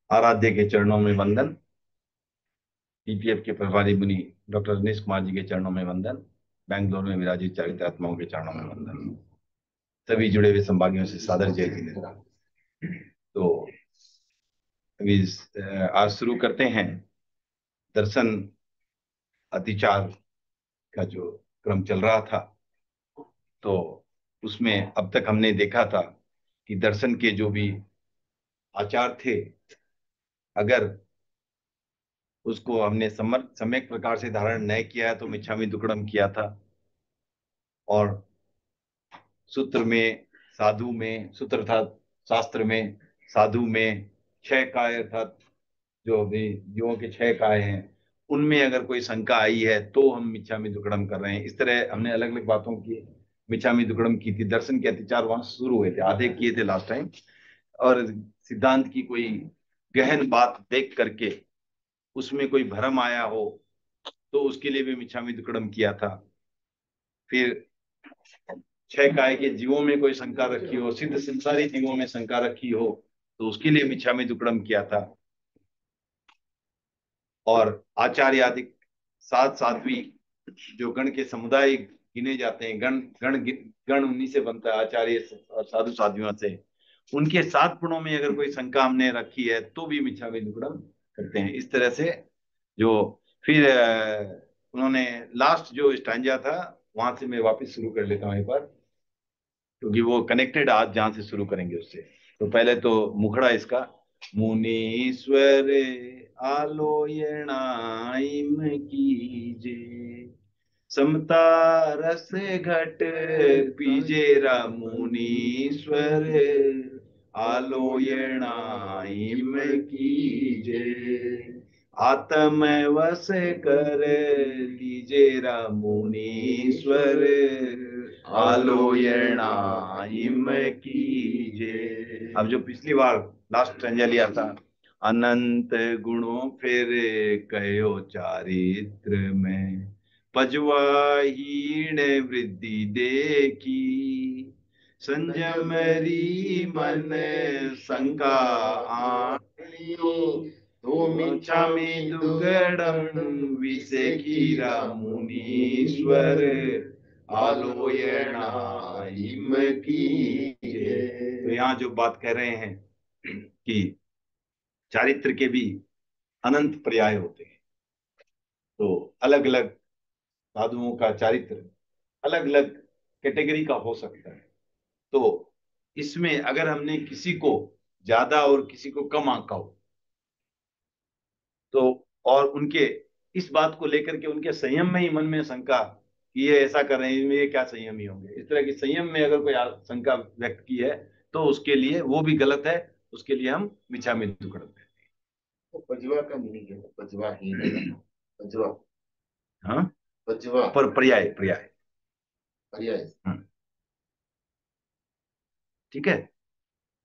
आराध्य के चरणों में वंदन। टीपीएफ के प्रभारी मुनि डॉक्टर रजनीश कुमार जी के चरणों में वंदन। बैंगलोर में विराजित चारित्रात्माओं के चरणों में वंदन। सभी जुड़े हुए संभागियों से सादर जय जिनेन्द्र। तो अभी आज शुरू करते हैं दर्शन अतिचार का जो क्रम चल रहा था। तो उसमें अब तक हमने देखा था कि दर्शन के जो भी आचार थे, अगर उसको हमने सम्यक प्रकार से धारण न किया है तो मिच्छामि दुक्कडम किया था। और सूत्र में, साधु में, सूत्र था शास्त्र में, साधु में छह काय अर्थात जो भी जीवों के छह काय हैं, उनमें अगर कोई शंका आई है तो हम मिच्छामि दुक्कडम कर रहे हैं। इस तरह हमने अलग अलग बातों की मिच्छामि दुक्कडम की थी। दर्शन के अतिचार वहां शुरू हुए थे, आधे किए थे लास्ट टाइम। और सिद्धांत की कोई गहन बात देख करके उसमें कोई भ्रम आया हो तो उसके लिए भी मिच्छामि दुक्कडम किया था। फिर छह काय के जीवों में कोई शंका रखी हो, सिद्ध संसारी जीवों में शंका रखी हो, तो उसके लिए मिच्छामि दुक्कडम किया था। और आचार्य आदि सात साध्वी जो गण के समुदाय गिने जाते हैं, गण गण गण उन्हीं से बनता है, आचार्य और साधु साध्वियों से। उनके सात गुणों में अगर कोई शंका हमने रखी है तो भी मिच्छामि दुक्कडम करते हैं। इस तरह से जो फिर उन्होंने लास्ट जो स्टैंजा था वहां से मैं वापस शुरू कर लेता हूँ एक बार, क्योंकि वो कनेक्टेड आज जहां से शुरू करेंगे उससे। तो पहले तो मुखड़ा इसका। मुनीश्वर आलोयनाइम कीजे, समता रस घट पीजेरा मुनीश्वर आलोयनाइम कीजे, आत्म वश कर लीजेरा मुनीश्वर आलोयनाइम कीजे। अब जो पिछली बार लास्ट स्टैंजा लिया था, अनंत गुणों फिर कहो चारित्र में, पजवाहीण वृद्धि देखी, संजमरी मन शंका आनियो, तुम इच्छामि दुक्कडम विसेखीरा मुनीश्वर आलोयनाइम कीजे। तो यहाँ जो बात कह रहे हैं कि चारित्र के भी अनंत पर्याय होते हैं। तो अलग अलग साधुओं का चारित्र अलग अलग कैटेगरी का हो सकता है। तो इसमें अगर हमने किसी को ज्यादा और किसी को कम आंका हो, तो और उनके इस बात को लेकर के उनके संयम में ही मन में शंका कि ये ऐसा कर रहे हैं, इनमें ये क्या संयमी होंगे, इस तरह की संयम में अगर कोई शंका व्यक्त की है तो उसके लिए वो भी गलत है। उसके लिए हम मिच्छामि दुक्कडम कहते हैं। तो पजवा का मीनिंग है पजवा ही पजवा हाँ, पजवा पर पर्याय पर्याय। पर्याय। हाँ, ठीक है।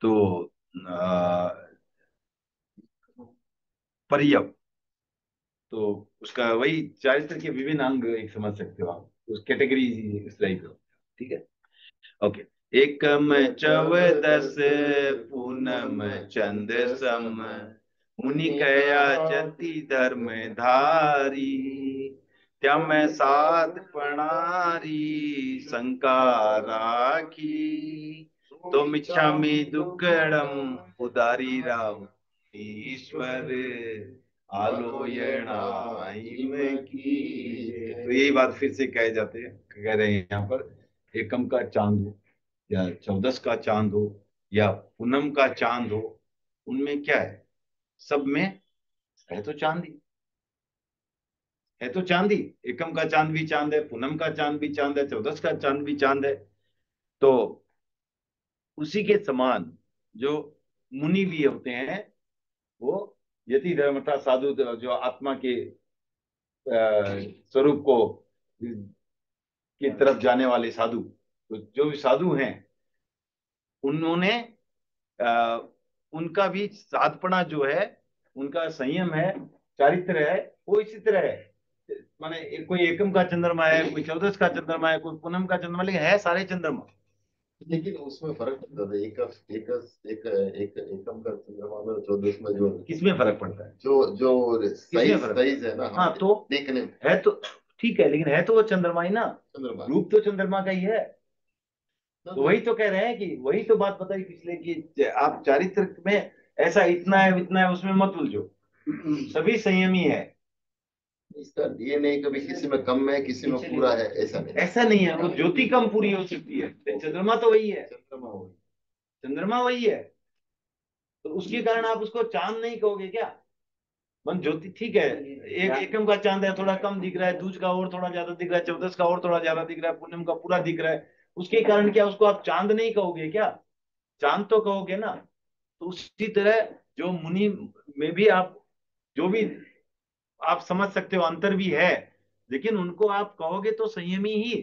तो पर्यव, तो उसका वही चारित्र के विभिन्न अंग एक समझ सकते हो आप, उस कैटेगरी इस तरह की। ठीक है, ओके। एकम चौदस पूनम चंद्र सम, मुनि कया चति धर्म धारी, त्यम साध प्रणारी शंका राखी, तो मिच्छामि दुक्कडम उदारी राव ईश्वर आलोयनाइम की। तो यही बात फिर से कहे जाते हैं, कह रहे हैं यहाँ पर। एकम का चांद हो या चौदस का चांद हो या पूनम का चांद हो, उनमें क्या है, सब में है तो चांदी, है तो चांदी। एकम का चांद भी चांद है, पूनम का चांद भी चांद है, चौदस का चांद भी चांद है। तो उसी के समान जो मुनि भी होते हैं, वो यति धर्म अर्थात साधु जो आत्मा के स्वरूप को की तरफ जाने वाले साधु, तो जो भी साधु हैं उन्होंने आ, उनका भी साधपना जो है, उनका संयम है, चारित्र है, वो इसी तरह है। माने कोई एकम का चंद्रमा है, कोई चौदस का चंद्रमा है, कोई पूनम का चंद्रमा, लेकिन है सारे चंद्रमा। लेकिन उसमें फर्क पड़ता था, एकम का चंद्रमा में, जो उसमें जो किसमें फर्क पड़ता है? जो जो किसमें साइज फर्क? साइज है ना, हाँ हाँ, तो देखने में। है तो ठीक है, लेकिन है तो वो चंद्रमा ही ना। चंद्रमा। रूप तो चंद्रमा का ही है। ना तो तो वही तो कह रहे हैं कि वही तो बात बताई पिछले कि आप चारित्र में ऐसा इतना है इतना है उसमें मत उलझो। सभी संयमी है। इसका डीएनए कभी किसी में कम है, किसी में पूरा है, ऐसा नहीं। ऐसा नहीं है, वो ज्योति कम पूरी हो सकती है, चंद्रमा तो वही है। चंद्रमा हो। चंद्रमा वही है। तो उसके कारण आप उसको चांद नहीं कहोगे क्या? मन ज्योति ठीक है। एक एकम का चांद है, थोड़ा कम दिख रहा है, दूज का और थोड़ा ज्यादा दिख रहा है, चौदस का और थोड़ा ज्यादा दिख रहा है, पूनम का पूरा दिख रहा है। उसके कारण क्या उसको आप चांद नहीं कहोगे क्या? चांद तो कहोगे ना। तो उसी तरह जो मुनि में भी आप जो भी आप समझ सकते हो अंतर भी है, लेकिन उनको आप कहोगे तो संयमी ही।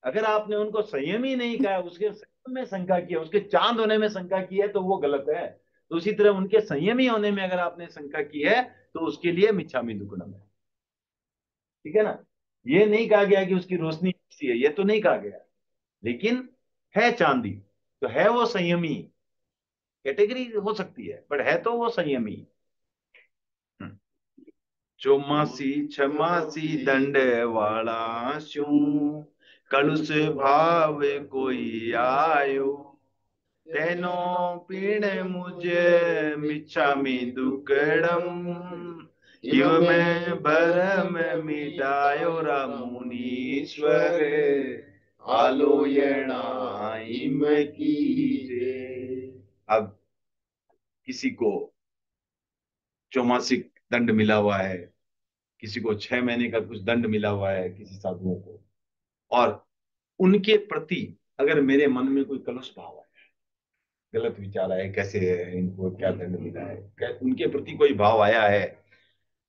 अगर आपने उनको संयमी नहीं कहा, उसके संयम में शंका किया, उसके चांद होने में शंका की है, तो वो गलत है। तो उसी तरह उनके संयमी होने में अगर आपने शंका की है, तो उसके लिए मिच्छामी दुक्कडम है। ठीक है ना? ये नहीं कहा गया कि उसकी रोशनी ऐसी है, ये तो नहीं कहा गया। लेकिन है चांदी, तो है वो संयमी। कैटेगरी हो सकती है, पर है तो वो संयमी। चौमासी छमासी दंड वाला स्यू, कलुष भाव कोई आयो, तेनो पीण मुझे मिच्छामि दुक्कडम, इव में भरम मिटायो रामुनीश्वर, आलोयना इम कीजे। अब किसी को चौमासिक दंड मिला हुआ है, किसी को 6 महीने का कुछ दंड मिला हुआ है किसी साधुओं को, और उनके प्रति अगर मेरे मन में कोई कलुष भाव है, गलत विचार आए, कैसे है, इनको क्या दंड मिला है, उनके प्रति कोई भाव आया है,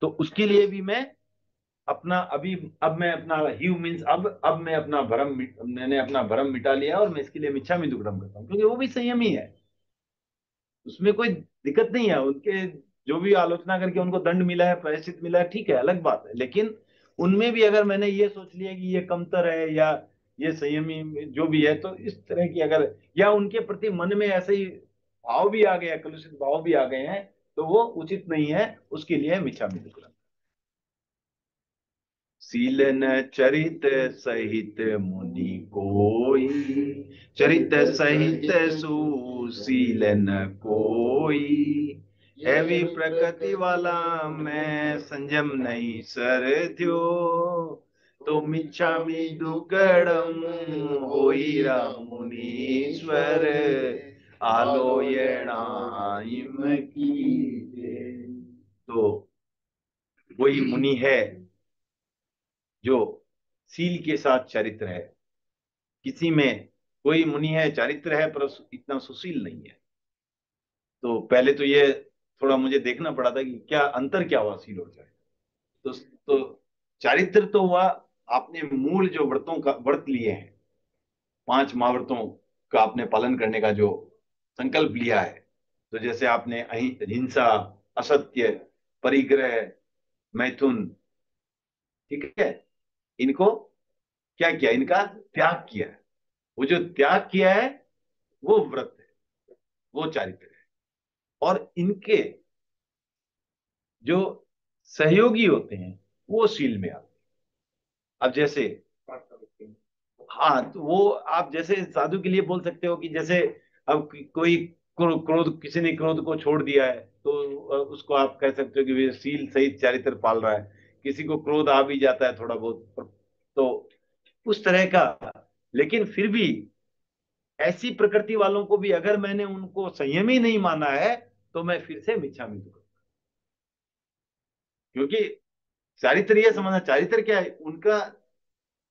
तो उसके लिए भी मैं अपना अभी अब मैं अपना ह्यू मीन्स अब मैं अपना मैंने अपना भरम मिटा लिया और मैं इसके लिए मिच्छामि दुक्कडम करता हूँ, क्योंकि वो भी संयमी है। उसमें कोई दिक्कत नहीं है। उनके जो भी आलोचना करके उनको दंड मिला है, प्रायश्चित मिला है, ठीक है, अलग बात है। लेकिन उनमें भी अगर मैंने ये सोच लिया कि ये कमतर है या ये संयमी जो भी है, तो इस तरह की अगर या उनके प्रति मन में ऐसे ही भाव भी आ गया, कलुषित भाव भी आ गए हैं, तो वो उचित नहीं है। उसके लिए मिच्छामि दुक्कडम। सील न चरित सहित मुनि कोई, चरित सहित सुशील न कोई, एवी प्रकृति वाला मैं संयम नहीं सर थ्यो, तो मिच्छामि दुक्कडम होई मुनीश्वर, आलोयणा इम कीजे। तो वही मुनि है जो सील के साथ चरित्र है। किसी में कोई मुनि है, चरित्र है, पर इतना सुशील नहीं है। तो पहले तो ये थोड़ा मुझे देखना पड़ा था कि क्या अंतर क्या हुआ सील और चरित्र। तो चारित्र तो हुआ आपने मूल जो व्रतों का व्रत लिए हैं, 5 महाव्रतों का आपने पालन करने का जो संकल्प लिया है। तो जैसे आपने हिंसा, असत्य, परिग्रह, मैथुन, ठीक है, इनको क्या किया, इनका त्याग किया है। वो जो त्याग किया है वो व्रत है, वो चारित्र है। और इनके जो सहयोगी होते हैं वो शील में आते हैं। अब जैसे हाँ, तो वो आप जैसे साधु के लिए बोल सकते हो कि जैसे अब कोई क्रोध, किसी ने क्रोध को छोड़ दिया है, तो उसको आप कह सकते हो कि वे शील सहित चारित्र पाल रहा है। किसी को क्रोध आ भी जाता है थोड़ा बहुत, तो उस तरह का। लेकिन फिर भी ऐसी प्रकृति वालों को भी अगर मैंने उनको संयमी नहीं माना है, तो मैं फिर से मिच्छामि दुक्कडम। क्योंकि चारित्र ये समझना, चारित्र क्या है उनका,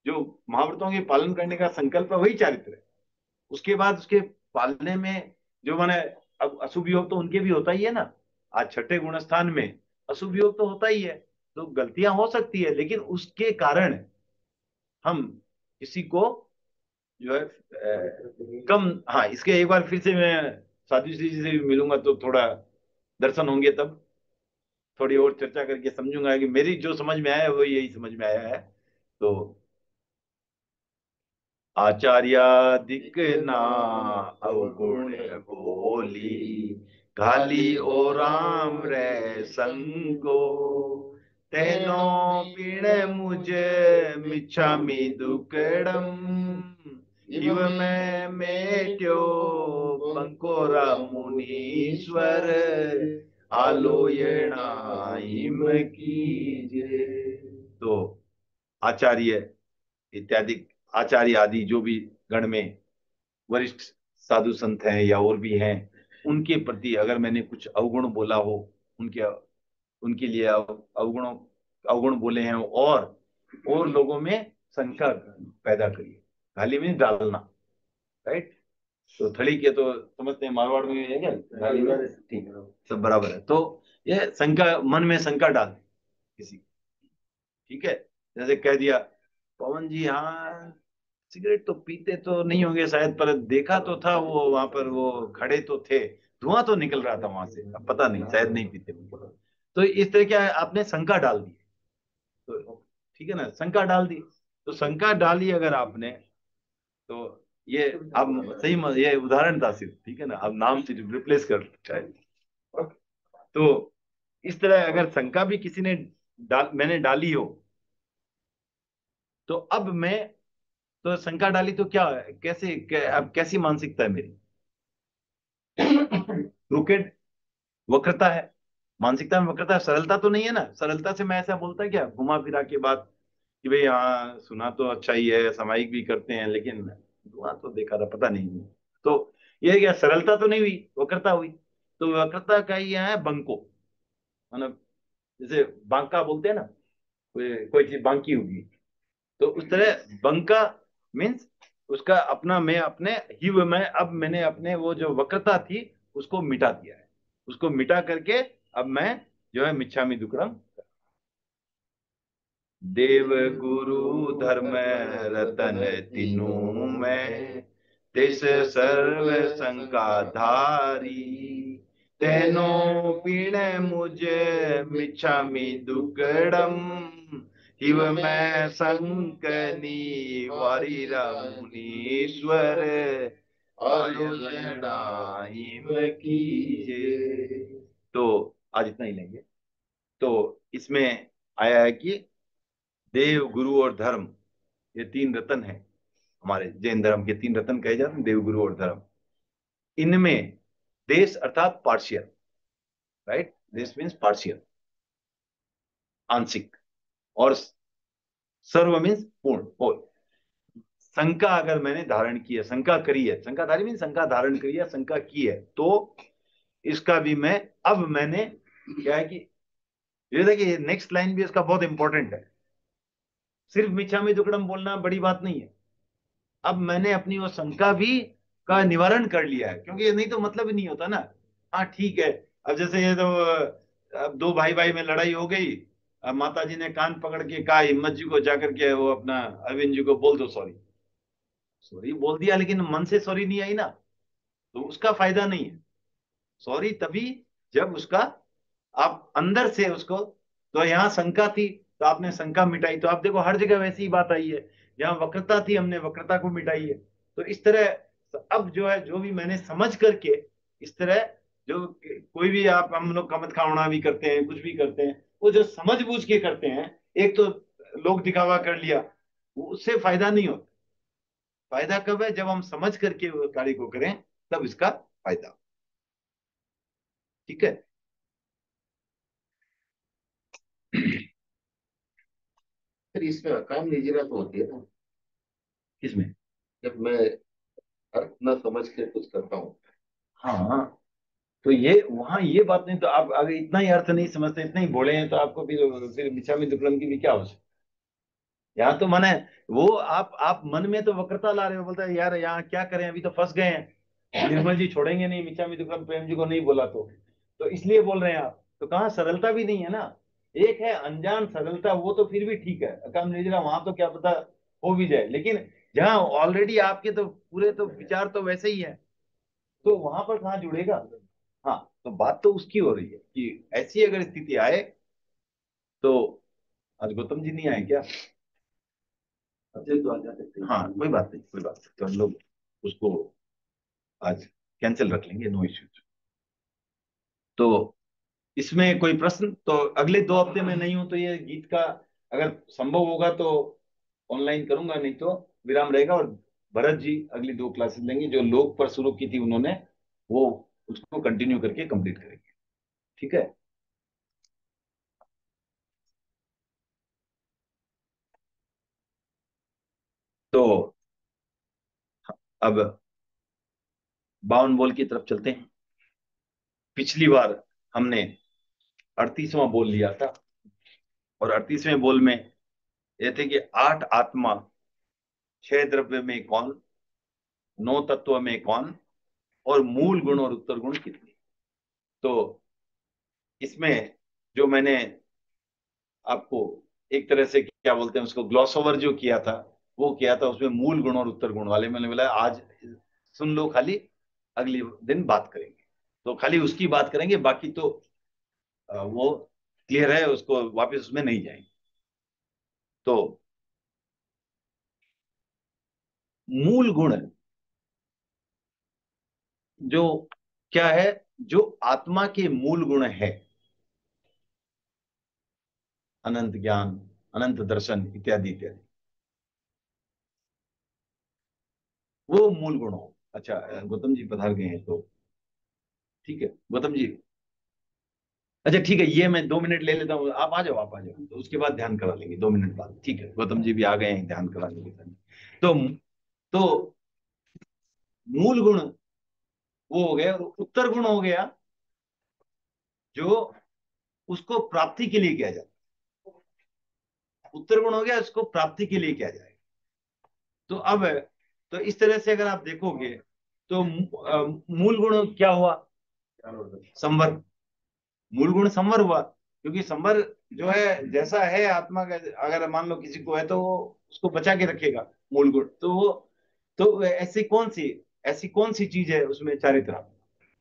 जो महाव्रतों के पालन करने का संकल्प है वही चारित्र है। उसके बाद उसके पालने में जो मैंने, अब अशुभ योग तो उनके भी होता ही है ना। आज छठे गुण स्थान में अशुभ योग तो होता ही है। तो गलतियां हो सकती है, लेकिन उसके कारण हम किसी को जो है कम, हाँ, इसके एक बार फिर से मैं साधु श्री जी से भी मिलूंगा तो थोड़ा दर्शन होंगे, तब थोड़ी और चर्चा करके समझूंगा कि मेरी जो समझ में आया है वो यही समझ में आया है। तो आचार्यादिक ना अवगुण बोली, घाली ओ राम रे संगो, तेनो पीण मुझे मिच्छामि दुक्कडम, इव मैं मेट्यो बंकोरा मुनीश्वर, आलोयणा हिम कीजे। तो आचार्य इत्यादि, आचार्य आदि जो भी गण में वरिष्ठ साधु संत हैं या और भी हैं, उनके प्रति अगर मैंने कुछ अवगुण बोला हो, उनके उनके लिए अवगुणों अवगुण बोले हैं, और लोगों में शंका पैदा करिए। गाली में डालना, राइट। तो थड़ी के तो समझते हैं मारवाड़ में है क्या, गाली में ठीक है, सब बराबर है। तो ये शंका, मन में शंका डाल किसी, ठीक है। जैसे कह दिया पवन जी, हाँ सिगरेट तो पीते तो नहीं होंगे शायद, पर देखा तो था वो वहां पर, वो खड़े तो थे, धुआं तो निकल रहा था वहां से, अब पता नहीं शायद नहीं पीते होंगे। तो इस तरह क्या है, आपने शंका डाल दी, तो ठीक है ना, शंका डाल दी। तो शंका डाली अगर आपने, तो ये अब सही ये उदाहरण था सिर्फ, ठीक है ना, अब नाम से रिप्लेस कर शायद। तो इस तरह अगर शंका भी किसी ने मैंने डाली हो, तो अब मैं, तो शंका डाली तो क्या, कैसे अब कैसी मानसिकता है मेरी, क्रूकेड, वक्रता है, मानसिकता में वक्रता है, सरलता तो नहीं है ना। सरलता से मैं ऐसा बोलता क्या घुमा फिरा के बात, कि भाई हाँ सुना तो अच्छा ही है, सामायिक भी करते हैं, लेकिन धुआं तो देखा था, पता नहीं। तो ये क्या, सरलता तो नहीं हुई, वक्रता हुई। तो वक्रता का ही यहाँ है बंको, मतलब जैसे बांका बोलते हैं ना, कोई चीज बांकी होगी, तो उस तरह बंका मीन्स उसका अपना, मैं अपने ही मैं, अब मैंने अपने वो जो वक्रता थी उसको मिटा दिया है, उसको मिटा करके अब मैं जो है मिच्छामि दुक्कडम, देव गुरु धर्म रतन तीनों में, तिस सर्व शंका धारी, तेनो पीण मुझे मिच्छामि दुक्कडम, हिव मैं संकनी वारिरा मुनीश्वर, आलोचना हिम कीजे। तो आज इतना ही लेंगे। तो इसमें आया है कि देव गुरु और धर्म, ये तीन रतन हैं, हमारे जैन धर्म के तीन रतन कहे जाते हैं, देव गुरु और धर्म। इनमें देश अर्थात पार्शियल, राइट, देश मीन्स पार्शियल, आंशिक, और सर्व मीन्स पूर्ण, होल। शंका अगर मैंने धारण की है, शंका करी है, शंका धारी मीन शंका धारण करी है, शंका की है, तो इसका भी मैं, अब मैंने क्या है कि, ये देखिए नेक्स्ट लाइन भी इसका बहुत इंपॉर्टेंट है। सिर्फ मिच्छामि दुक्कडम बोलना बड़ी बात नहीं है, अब मैंने अपनी वो शंका भी का निवारण कर लिया है, क्योंकि ये नहीं तो मतलब ही नहीं होता ना। हाँ ठीक है, अब जैसे ये तो अब दो भाई भाई में लड़ाई हो गई, अब माता जी ने कान पकड़ के कहा हिम्मत जी को जाकर के, वो अपना अरविंद जी को बोल दो सॉरी। सॉरी बोल दिया, लेकिन मन से सॉरी नहीं आई ना, तो उसका फायदा नहीं है। सॉरी तभी जब उसका, आप अंदर से उसको, तो यहाँ शंका थी तो आपने शंका मिटाई, तो आप देखो हर जगह वैसी ही बात आई है। यहाँ वक्रता थी, हमने वक्रता को मिटाई है। तो इस तरह अब जो है, जो भी मैंने समझ करके, इस तरह जो कोई भी, आप हम लोग कमत खावड़ा भी करते हैं, कुछ भी करते हैं, वो जो समझ बूझ के करते हैं, एक तो लोग दिखावा कर लिया, उससे फायदा नहीं होता। फायदा कब है, जब हम समझ करके वो कार्य को करें, तब इसका फायदा, ठीक है। फिर इसमें अकाम निजरा तो होती है ना, किसमें? जब मैं अर्थ न समझ के कुछ करता हूँ। हाँ, तो ये वहां ये बात नहीं, तो आप अगर इतना ही अर्थ नहीं समझते, इतना ही भोले हैं, तो आपको फिर मिच्छामि दुक्कडम की भी क्या आवश्यकता। यहाँ तो मन है, वो आप मन में तो वक्रता ला रहे हो, बोलता है यार यहाँ क्या करें, अभी तो फंस गए हैं, निर्मल जी छोड़ेंगे नहीं, मिच्छामि दुक्कडम प्रेम जी को नहीं बोला तो इसलिए बोल रहे हैं आप। तो कहाँ सरलता भी नहीं है ना। एक है अनजान सरलता, वो तो फिर भी ठीक है, अकाम निर्जरा वहां तो क्या पता हो भी जाए, लेकिन जहाँ ऑलरेडी आपके तो पूरे तो विचार तो वैसे ही है, तो वहां पर कहाँ जुड़ेगा। हाँ, तो बात तो उसकी हो रही है कि ऐसी अगर स्थिति आए, तो आज गौतम जी नहीं आए क्या? तो आ जाते, हाँ कोई बात नहीं, कोई बात नहीं, तो हम लोग उसको आज कैंसिल रख लेंगे, नो इश्यूज। तो इसमें कोई प्रश्न? तो अगले 2 हफ्ते में नहीं हो तो ये गीत का अगर संभव होगा तो ऑनलाइन करूंगा, नहीं तो विराम रहेगा। और भरत जी अगली 2 क्लासेस लेंगे, जो लोक पर शुरू की थी उन्होंने, वो उसको कंटिन्यू करके कंप्लीट करेंगे। ठीक है। तो अब 52 बॉल की तरफ चलते हैं। पिछली बार हमने 38वां बॉल लिया था, और 38वें बॉल में ये थे कि 8 आत्मा, 6 द्रव्य में कौन, 9 तत्व में कौन, और मूल गुण और उत्तर गुण कितने। तो इसमें जो मैंने आपको एक तरह से क्या बोलते हैं उसको, ग्लॉस ओवर जो किया था, वो किया था, उसमें मूल गुण और उत्तर गुण वाले मैंने बोला आज सुन लो खाली, अगले दिन बात करेंगे। तो खाली उसकी बात करेंगे, बाकी तो वो क्लियर है, उसको वापस उसमें नहीं जाएंगे। तो मूल गुण जो क्या है, जो आत्मा के मूल गुण है, अनंत ज्ञान, अनंत दर्शन इत्यादि इत्यादि, वो मूल गुण हो। अच्छा, गौतम जी पधार गए हैं, तो ठीक है गौतम जी। अच्छा ठीक है, ये मैं 2 मिनट ले लेता हूँ, आप आ जाओ, आप आ जाओ, तो उसके बाद ध्यान करा लेंगे 2 मिनट बाद। ठीक है, गौतम जी भी आ गए हैं ध्यान करा लेंगे। तो मूल गुण वो हो गया, और उत्तर गुण हो गया जो उसको प्राप्ति के लिए किया जाता है। उत्तर गुण हो गया उसको प्राप्ति के लिए किया जाएगा। तो अब, तो इस तरह से अगर आप देखोगे तो मूल गुण क्या हुआ, संवर। मूल गुण संवर हुआ, क्योंकि संवर जो है जैसा है आत्मा का, अगर मान लो किसी को है तो वो उसको बचा के रखेगा। मूल गुण तो वो, तो ऐसी कौन सी चीज है उसमें, चारित्र,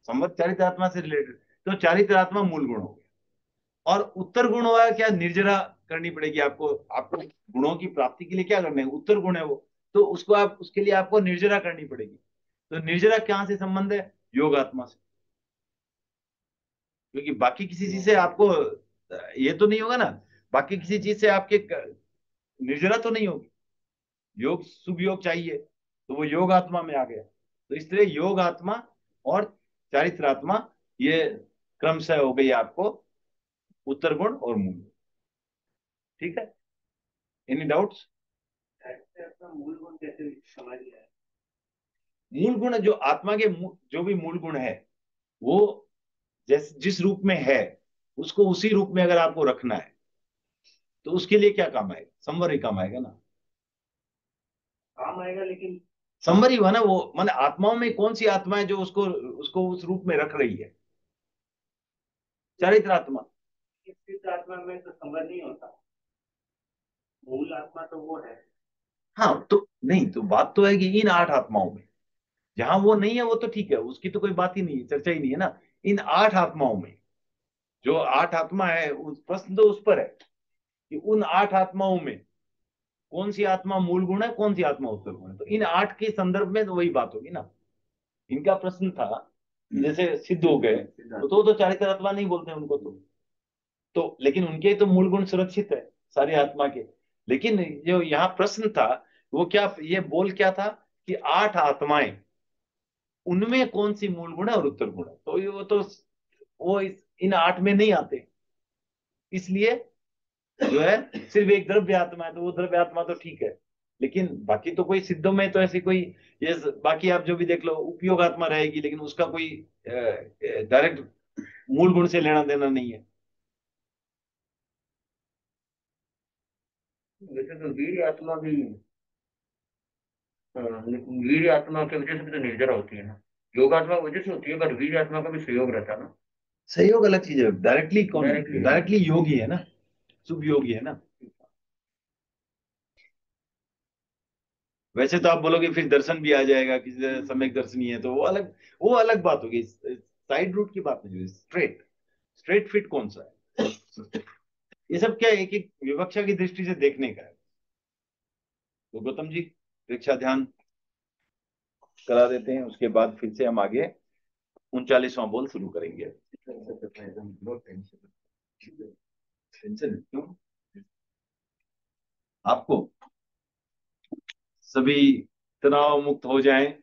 संवर चारित्र आत्मा से रिलेटेड, तो चारित्र आत्मा मूल गुण हो गया। और उत्तर गुण हुआ क्या, निर्जरा करनी पड़ेगी आपको। आपको गुणों की प्राप्ति के लिए क्या करना है, उत्तर गुण है वो, तो उसको आप, उसके लिए आपको निर्जरा करनी पड़ेगी। तो निर्जरा कहाँ से संबंध है, योग आत्मा से। क्योंकि बाकी किसी चीज से आपको ये तो नहीं होगा ना, बाकी किसी चीज से आपके निर्जरा तो नहीं होगी। योग शुभ योग चाहिए, तो वो योग आत्मा में आ गया। तो इस तरह योग आत्मा और चारित्र आत्मा, ये क्रमशः हो गई आपको उत्तर गुण और मूल गुण। ठीक है, एनी डाउट्स? अपना मूल गुण कैसे समझ लिया है? मूल गुण जो आत्मा के जो भी मूल गुण है, वो जिस रूप में है, उसको उसी रूप में अगर आपको रखना है, तो उसके लिए क्या काम आएगा, संवर ही काम आएगा ना। काम आएगा, लेकिन संवर ही हुआ ना वो, माने आत्माओं में कौन सी आत्मा है जो उसको उसको उस रूप में रख रही है, चारित्र आत्मा। इस सिद्ध आत्मा में तो समझ नहीं होता। मूल आत्मा तो वो है। हाँ तो नहीं, तो बात तो है कि इन 8 आत्माओं में, जहां वो नहीं है वो तो ठीक है, उसकी तो कोई बात ही नहीं है, चर्चा ही नहीं है ना। इन 8 आत्माओं में, जो 8 आत्मा है, उस प्रश्न तो उस पर है कि उन 8 आत्माओं में कौन सी आत्मा मूल गुण है, कौन सी आत्मा उत्तर गुण है। तो इन 8 के संदर्भ में तो वही बात होगी ना। इनका प्रश्न था, जैसे सिद्ध हो गए तो वो तो चारित्र आत्मा नहीं बोलते उनको, तो लेकिन उनके तो मूल गुण सुरक्षित है सारी आत्मा के। लेकिन जो यहाँ प्रश्न था, वो क्या, ये बोल क्या था कि 8 आत्माएं, उनमें कौन सी मूल गुण है और उत्तर गुण है। तो ये वो तो वो इन 8 में नहीं आते, इसलिए जो है सिर्फ एक द्रव्य आत्मा है, तो वो द्रव्य आत्मा तो ठीक है। लेकिन बाकी तो कोई सिद्धों में तो ऐसी कोई, ये बाकी आप जो भी देख लो, उपयोग आत्मा रहेगी, लेकिन उसका कोई डायरेक्ट मूल गुण से लेना देना नहीं है। वैसे तो वीर आत्मा भी, लेकिन वीर आत्मा की वजह से भी तो निर्जरा होती है ना। योग आत्मा की वजह से होती है, पर वीर आत्मा का भी सहयोग रहता है ना। सहयोग अलग चीज है, डायरेक्टली कौन, Directly। डायरेक्टली योगी है ना, शुभ योगी है ना। वैसे तो आप बोलोगे फिर दर्शन भी आ जाएगा, किसी तरह सम्यक दर्शनी है, तो वो अलग बात होगी। साइड रूट की बात नहीं, स्ट्रेट, स्ट्रेट फिट कौन सा है, ये सब क्या एक एक विवक्षा की दृष्टि से देखने का है। तो गौतम जी दीक्षा ध्यान करा देते हैं, उसके बाद फिर से हम आगे 39वां बोल शुरू करेंगे। No tension. टेंशन क्यों? आपको सभी तनाव मुक्त हो जाएं।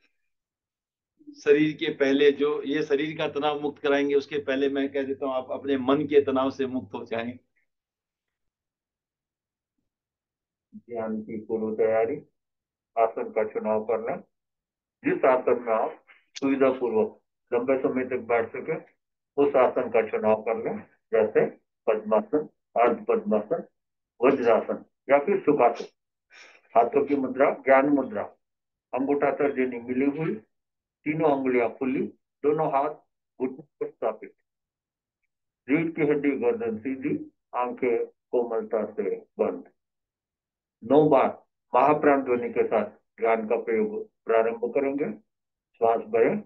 शरीर के पहले जो ये शरीर का तनाव मुक्त कराएंगे, उसके पहले मैं कह देता हूँ आप अपने मन के तनाव से मुक्त हो जाएं। ध्यान की पूर्व तैयारी, आसन का चुनाव कर लें। जिस आसन में आप सुविधा पूर्वक लंबे समय तक बैठ सके, उस आसन का चुनाव कर लें। जैसे पद्मासन, अर्ध पद्मासन, वज्रासन या फिर सुखासन। हाथों की मुद्रा ज्ञान मुद्रा, अंगूठा तर्जनी मिली हुई, तीनों उंगलियां खुली, दोनों हाथ घुटनों पर स्थापित, रीढ़ की हड्डी गर्दन सीधी, आंखें कोमलता से बंद। 9 बार महाप्राण ध्वनि के साथ ध्यान का प्रयोग प्रारंभ करेंगे। श्वास भरें।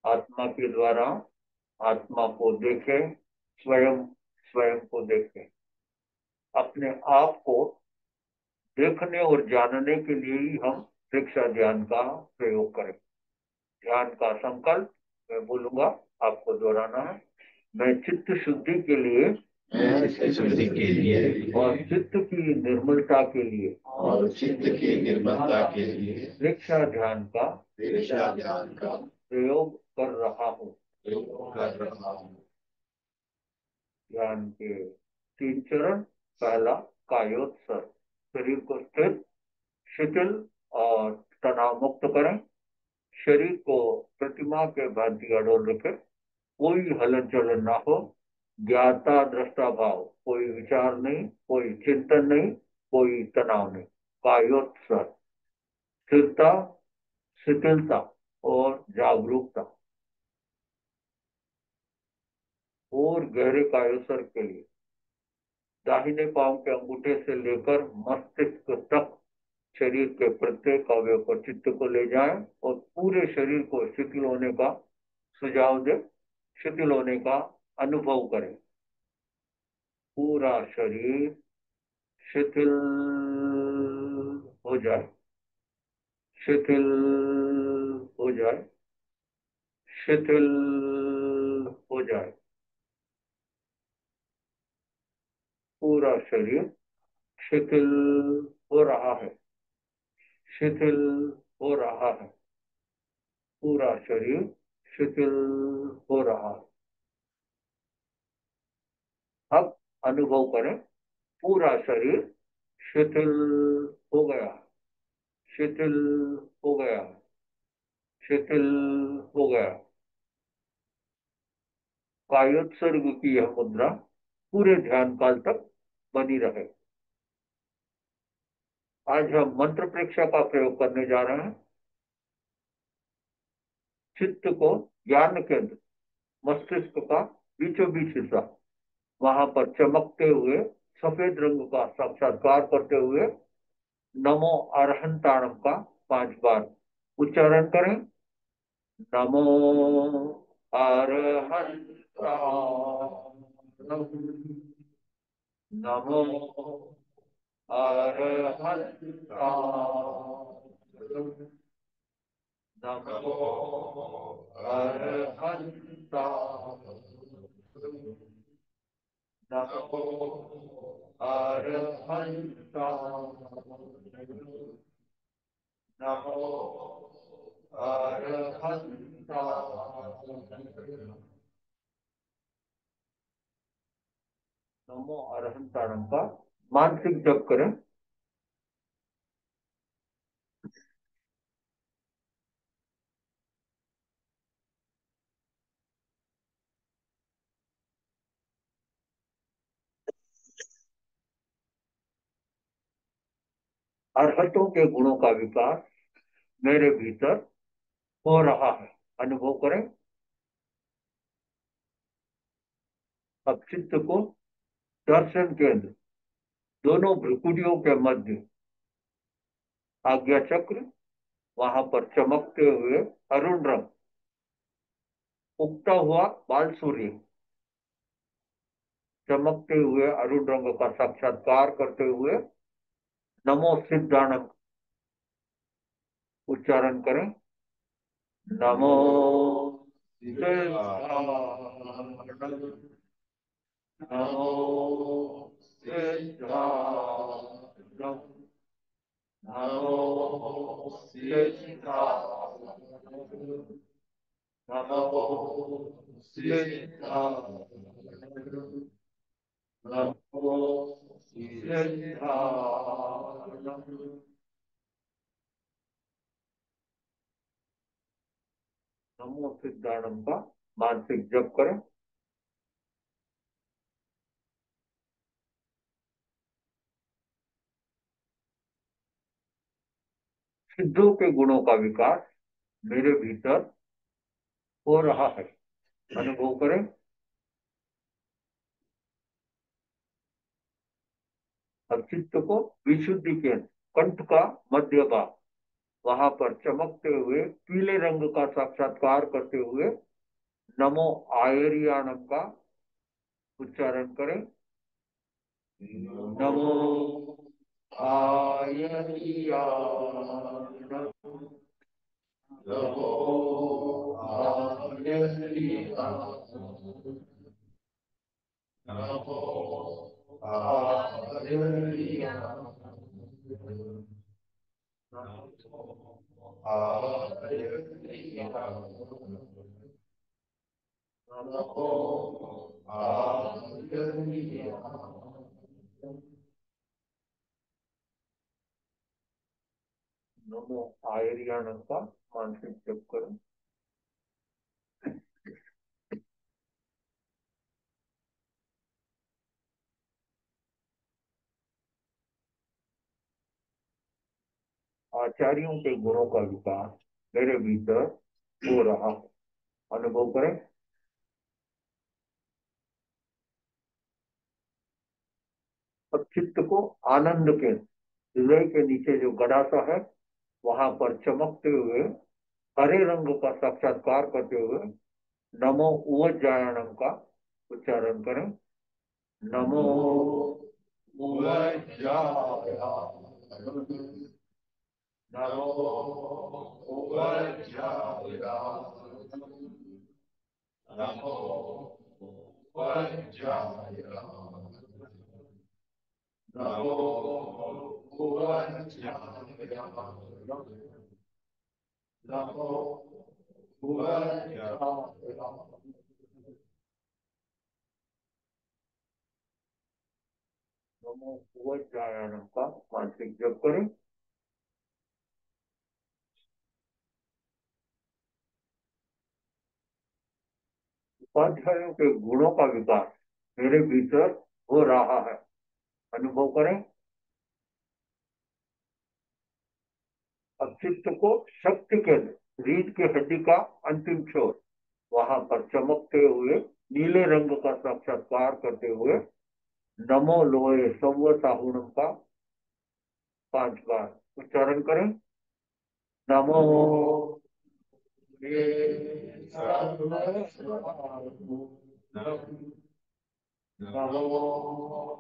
आत्मा के द्वारा आत्मा को देखें, स्वयं स्वयं को देखें। अपने आप को देखने और जानने के लिए ही हम दीक्षा ध्यान का प्रयोग करें। ध्यान का संकल्प मैं बोलूंगा, आपको दोहराना है। मैं चित्त शुद्धि के लिए, मैं चित्त शुद्धि के लिए और चित्त की निर्मलता के लिए, और चित्त की निर्मलता के लिए दीक्षा ध्यान का दीक्षा ध्यान का प्रयोग कर रहा हूँ। प्रयोग कर रहा हूँ। ध्यान के 3 चरण। पहला, कायोत्सर्ग। शरीर को स्थिर, शिथिल और तनाव मुक्त करें। शरीर को प्रतिमा के भांति अडोल रखें, कोई हलन चलन ना हो। ज्ञाता दृष्टा भाव, कोई विचार नहीं, कोई चिंतन नहीं, कोई तनाव नहीं। कायोत्सर्ग, स्थिरता, शिथिलता और जागरूकता। और गहरे कायोत्सर्ग के लिए दाहिने पांव के अंगूठे से लेकर मस्तिष्क तक शरीर के प्रत्येक अवयव पर चित्त को ले जाएं और पूरे शरीर को शिथिल होने का सुझाव दें, शिथिल होने का अनुभव करें। पूरा शरीर शिथिल हो जाए, शिथिल हो जाए, शिथिल हो जाए। पूरा शरीर शिथिल हो रहा है, शिथिल हो रहा है, पूरा शरीर शिथिल हो रहा है। अब अनुभव करें, पूरा शरीर शिथिल हो गया, शिथिल हो गया, शिथिल हो गया। कायोत्सर्ग की यह मुद्रा पूरे ध्यान काल तक बनी रहे। आज हम मंत्र प्रेक्षा का प्रयोग करने जा रहे हैं। चित्त को ज्ञान केंद्र, मस्तिष्क का बीचों बीच हिस्सा, वहां पर चमकते हुए सफेद रंग का साक्षात्कार करते हुए नमो अरहंताणम का 5 बार उच्चारण करें। नमो अरहंताणम, नमो अरहंताणम, नमो अरहंताणम, नमो अरहंताणम, नमो अरहंताणम। नमो अरहंताणम का मानसिक जप करें। अरहतों के गुणों का विकास मेरे भीतर हो रहा है, अनुभव करें। अब चित्त को दर्शन केंद्र, दोनों भ्रुकुटियों के मध्य आज्ञा चक्र, वहां पर चमकते हुए अरुण रंग, उगता हुआ बाल सूर्य, चमकते हुए अरुण रंग का साक्षात्कार करते हुए नमो सिद्धाणम उच्चारण करें। नमो सिद्धाणम, नमो सिद्धाणम, नमो सिद्धाणम, नमो सिद्धाणम, नमो सिद्धाणम। नमो सिद्धाणम का मानसिक जप करें। सिद्धों के गुणों का विकास मेरे भीतर हो रहा है, अनुभव करें। अब चित्त को विशुद्धि के कंठ का मध्य भाग, वहां पर चमकते हुए पीले रंग का साक्षात्कार करते हुए नमो आयरियाणम का उच्चारण करें। नमो आयरियाणम, नमो आयरियाणम, नमो आयरियाणम, नमो आयरियाणम, नमो आयरियाणम। नमो आयरियाणम का मानसिक जप करें। आचार्यों के गुणों का विकास मेरे भीतर हो रहा है, अनुभव करें। अब चित्त को आनंद के हृदय के नीचे जो गडासा है, वहां पर चमकते हुए हरे रंग का साक्षात्कार करते हुए नमो उवज्जायणम का उच्चारण करें। नमो उवज्जायणम, नमो उवज्जायणम, नमो उवज्जायणम, नमो भुवनाय नमो भुवनाय नमो भुवनाय का मानसिक जप करें। उपाध्यायों के गुणों का विकास मेरे भीतर हो रहा है, अनुभव करें। अब चित्त को शक्ति केंद्र रीढ़ की हड्डी का अंतिम छोर, वहां पर चमकते हुए नीले रंग का साक्षात्कार करते हुए नमो लोहे सव्व साहुणम का 5 बार उच्चारण करें। नमो ये सर्व नमो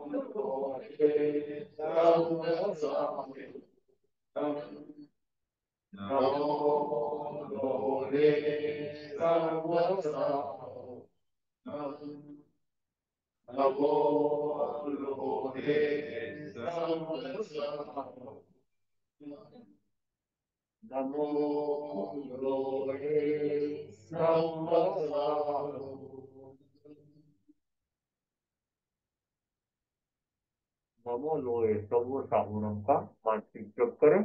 लोहे सर्व नमो लोहे सर्व नमो लोहे सर्व नमो लोहे सर्व नमो लोहे सर्व साहुणम का मानसिक जप करें।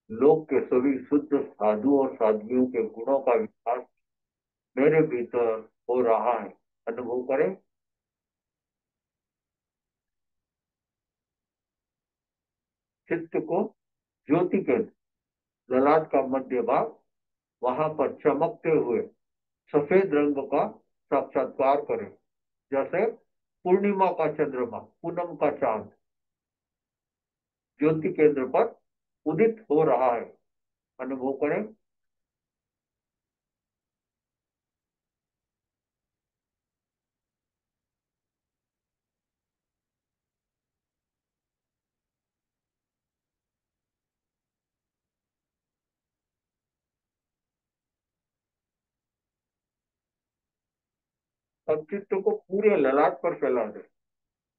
लोक के सभी शुद्ध साधु और साध्वियों के गुणों का विकास मेरे भीतर हो रहा है, अनुभव करें। चित्त को ज्योति के ललाट का मध्य भाग, वहां पर चमकते हुए सफेद रंग का साक्षात्कार करें, जैसे पूर्णिमा का चंद्रमा, पूनम का चांद ज्योति केंद्र पर उदित हो रहा है, अनुभव करें। अब चित्त को पूरे ललाट पर फैला दें,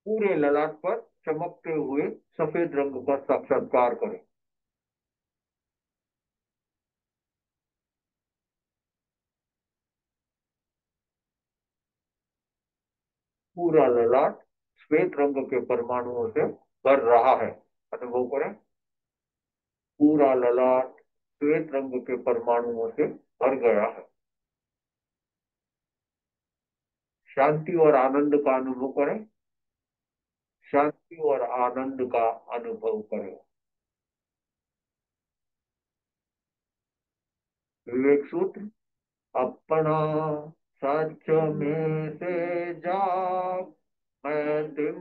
पूरे ललाट पर चमकते हुए सफेद रंग का साक्षात्कार करें। पूरा ललाट श्वेत रंग के परमाणुओं से भर रहा है, अनुभव करें। पूरा ललाट श्वेत रंग के परमाणुओं से भर गया है। शांति और आनंद का अनुभव करें। शांति और आनंद का अनुभव करें। विवेक सूत्र, अपना सच में से जाग, मैं दिन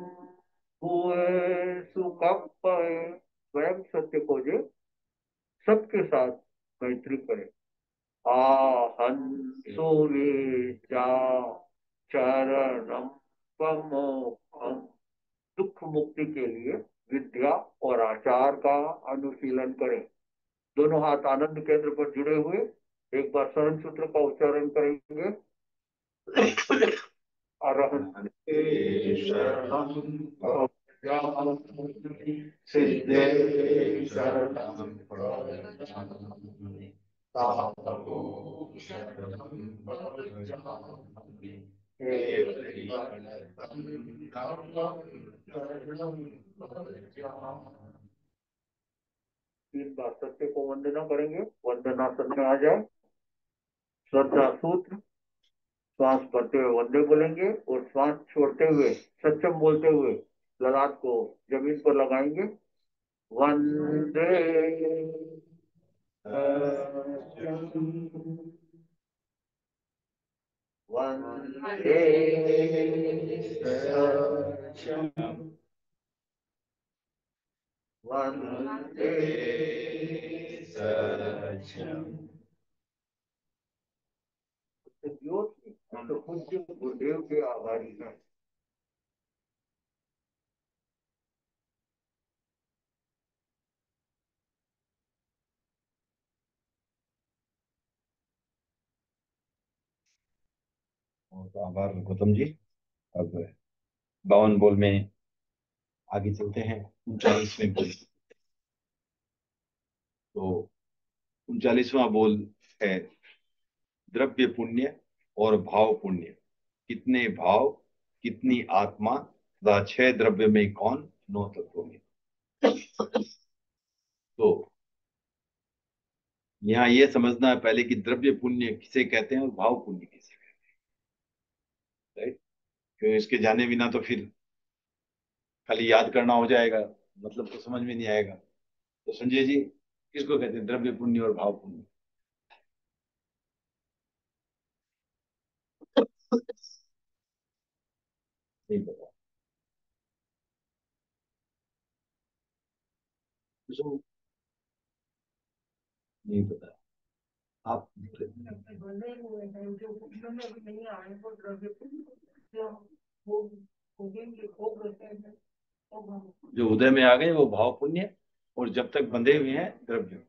हुए सुकप्पय। स्वयं सत्य को जो सबके साथ मैत्री करे। आहंसुविचा चरणम प्रमोक्षम। दुख मुक्ति के लिए विद्या और आचार का अनुशीलन करें। दोनों हाथ आनंद केंद्र पर जुड़े हुए एक बार शरण सूत्र का उच्चारण करेंगे। अरहंते शरणम प्रज्ञामि, सिद्धे शरणम प्रज्ञामि, साधु शरणम प्रज्ञामि, केवलीवरदं धर्मं शरणं प्रज्ञामि। 3 बार सत्य को वंदना करेंगे। वंदनासन में आ जाए। श्रद्धा सूत्र, श्वास भरते हुए वंदे बोलेंगे और श्वास छोड़ते हुए सत्यम बोलते हुए ललाट को जमीन पर लगाएंगे। वंदे सत्यम, वंदे सत्यम, वंदे सत्यम। ज्योति तो पूज्य गुरुदेव के आभारी हैं। बहुत आभार गौतम जी। अब 52 बोल में आगे चलते हैं 39वें बोल। तो 39वां बोल है द्रव्य पुण्य और भाव पुण्य, कितने भाव कितनी आत्मा तथा 6 द्रव्य में कौन 9 तत्वों में। तो यहाँ ये समझना है पहले कि द्रव्य पुण्य किसे कहते हैं और भाव पुण्य किसे कहते हैं, राइट। क्योंकि इसके जाने बिना तो फिर खाली याद करना हो जाएगा, मतलब तो समझ में नहीं आएगा। तो संजय जी किसको कहते हैं द्रव्य पुण्य और भाव पुण्य? नहीं पता? किसको नहीं पता? आप बंधे हुए हैं जो पुण्य में भी नहीं आए वो द्रव्य पुण्य वो भोगेंगे भोग रहते हैं तो हम जो उदय में आ गए वो भाव पुण्य, और जब तक बंधे हुए हैं द्रव्य।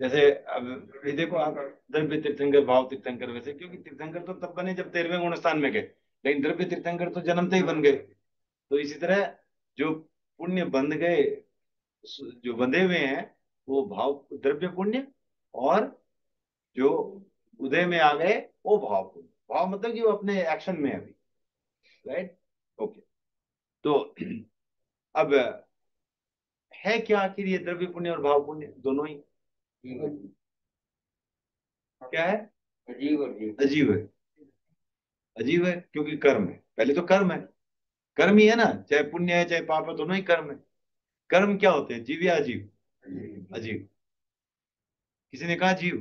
जैसे अब ये देखो आप, द्रव्य तीर्थंकर भाव तीर्थंकर, वैसे क्योंकि तीर्थंकर तो तब बने जब 13वें गुण स्थान में गए, लेकिन द्रव्य तीर्थंकर तो जन्मते ही बन गए। तो इसी तरह जो पुण्य बंध गए, जो बंधे हुए हैं वो भाव द्रव्य पुण्य, और जो उदय में आ गए वो भाव पुण्य। भाव मतलब कि वो अपने एक्शन में है अभी, राइट। ओके। तो अब है क्या आखिर ये द्रव्य पुण्य और भाव पुण्य दोनों ही? क्या है? अजीब अजीब अजीब है। अजीब है क्योंकि कर्म है, पहले तो कर्म है। कर्म ही है ना, चाहे पुण्य है चाहे पाप है, दोनों ही कर्म है। कर्म क्या होते हैं, जीव या अजीब? अजीब। किसी ने कहा जीव,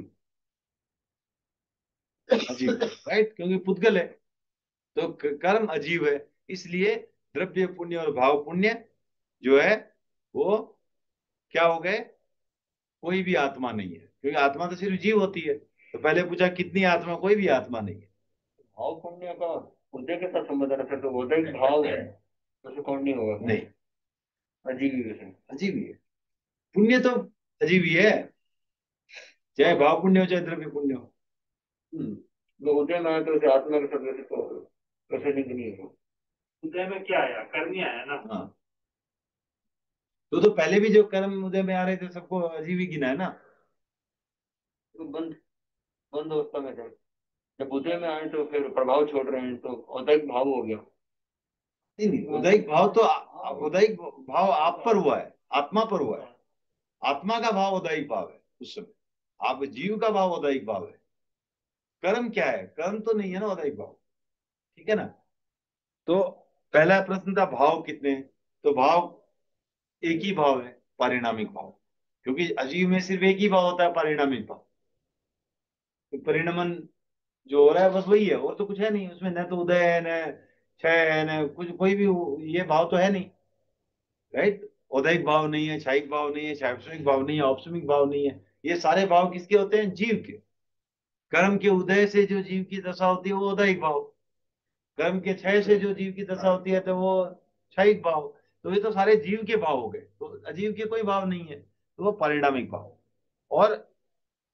अजीब, राइट, क्योंकि पुद्गल है। तो कर्म अजीब है, इसलिए द्रव्य पुण्य और भाव पुण्य जो है वो क्या हो गए, कोई भी आत्मा नहीं है, क्योंकि आत्मा तो सिर्फ जीव होती है। तो पहले पूछा कितनी आत्मा, कोई भी आत्मा नहीं है। भाव पुण्य का उदय के साथ संबंध रखा तो उदय भाव है तो कौन नहीं होगा नहीं, अजीब ही है अजीब ही है। पुण्य तो अजीब ही है, चाहे भाव पुण्य हो चाहे द्रव्य पुण्य हो। तो उदय में आए तो उसे आत्मा के साथ वैसे तो वैसे नहीं होगा उदय में क्या आया कर्म ही आया ना। हाँ, तो पहले भी जो कर्म उदय में आ रहे थे सबको अजीब ही गिना है ना। तो बंद बंद अवस्था में थे जब उदय में आए तो फिर प्रभाव छोड़ रहे हैं तो उदय भाव हो गया नहीं नहीं, उदयिक भाव तो उदयिक भाव आप पर हुआ है, आत्मा पर हुआ है। आत्मा का भाव उदयिक भाव है उस समय, आप जीव का भाव उदयिक भाव है। कर्म क्या है, कर्म तो नहीं है ना उदयिक भाव, ठीक है ना। तो पहला प्रश्न था भाव कितने हैं? तो भाव एक ही भाव है, पारिणामिक भाव, क्योंकि अजीव में सिर्फ एक ही भाव होता है, पारिणामिक भाव। तो परिणमन जो हो रहा है बस वही है, और तो कुछ है नहीं उसमें, न तो उदय है न क्षय है न कुछ, कोई भी ये भाव तो है नहीं, राइट। औदैहिक भाव नहीं है, क्षयिक भाव नहीं है, क्षैप्समिक भाव नहीं है, औपसमिक भाव नहीं है। ये सारे भाव किसके होते हैं, जीव के। कर्म के उदय से जो जीव की दशा होती है वो औदैहिक भाव, कर्म के क्षय से जो जीव की दशा होती है तो वो क्षयिक भाव। तो ये तो सारे जीव के भाव हो गए, तो अजीव के कोई भाव नहीं है, तो वो परिणामिक भाव। और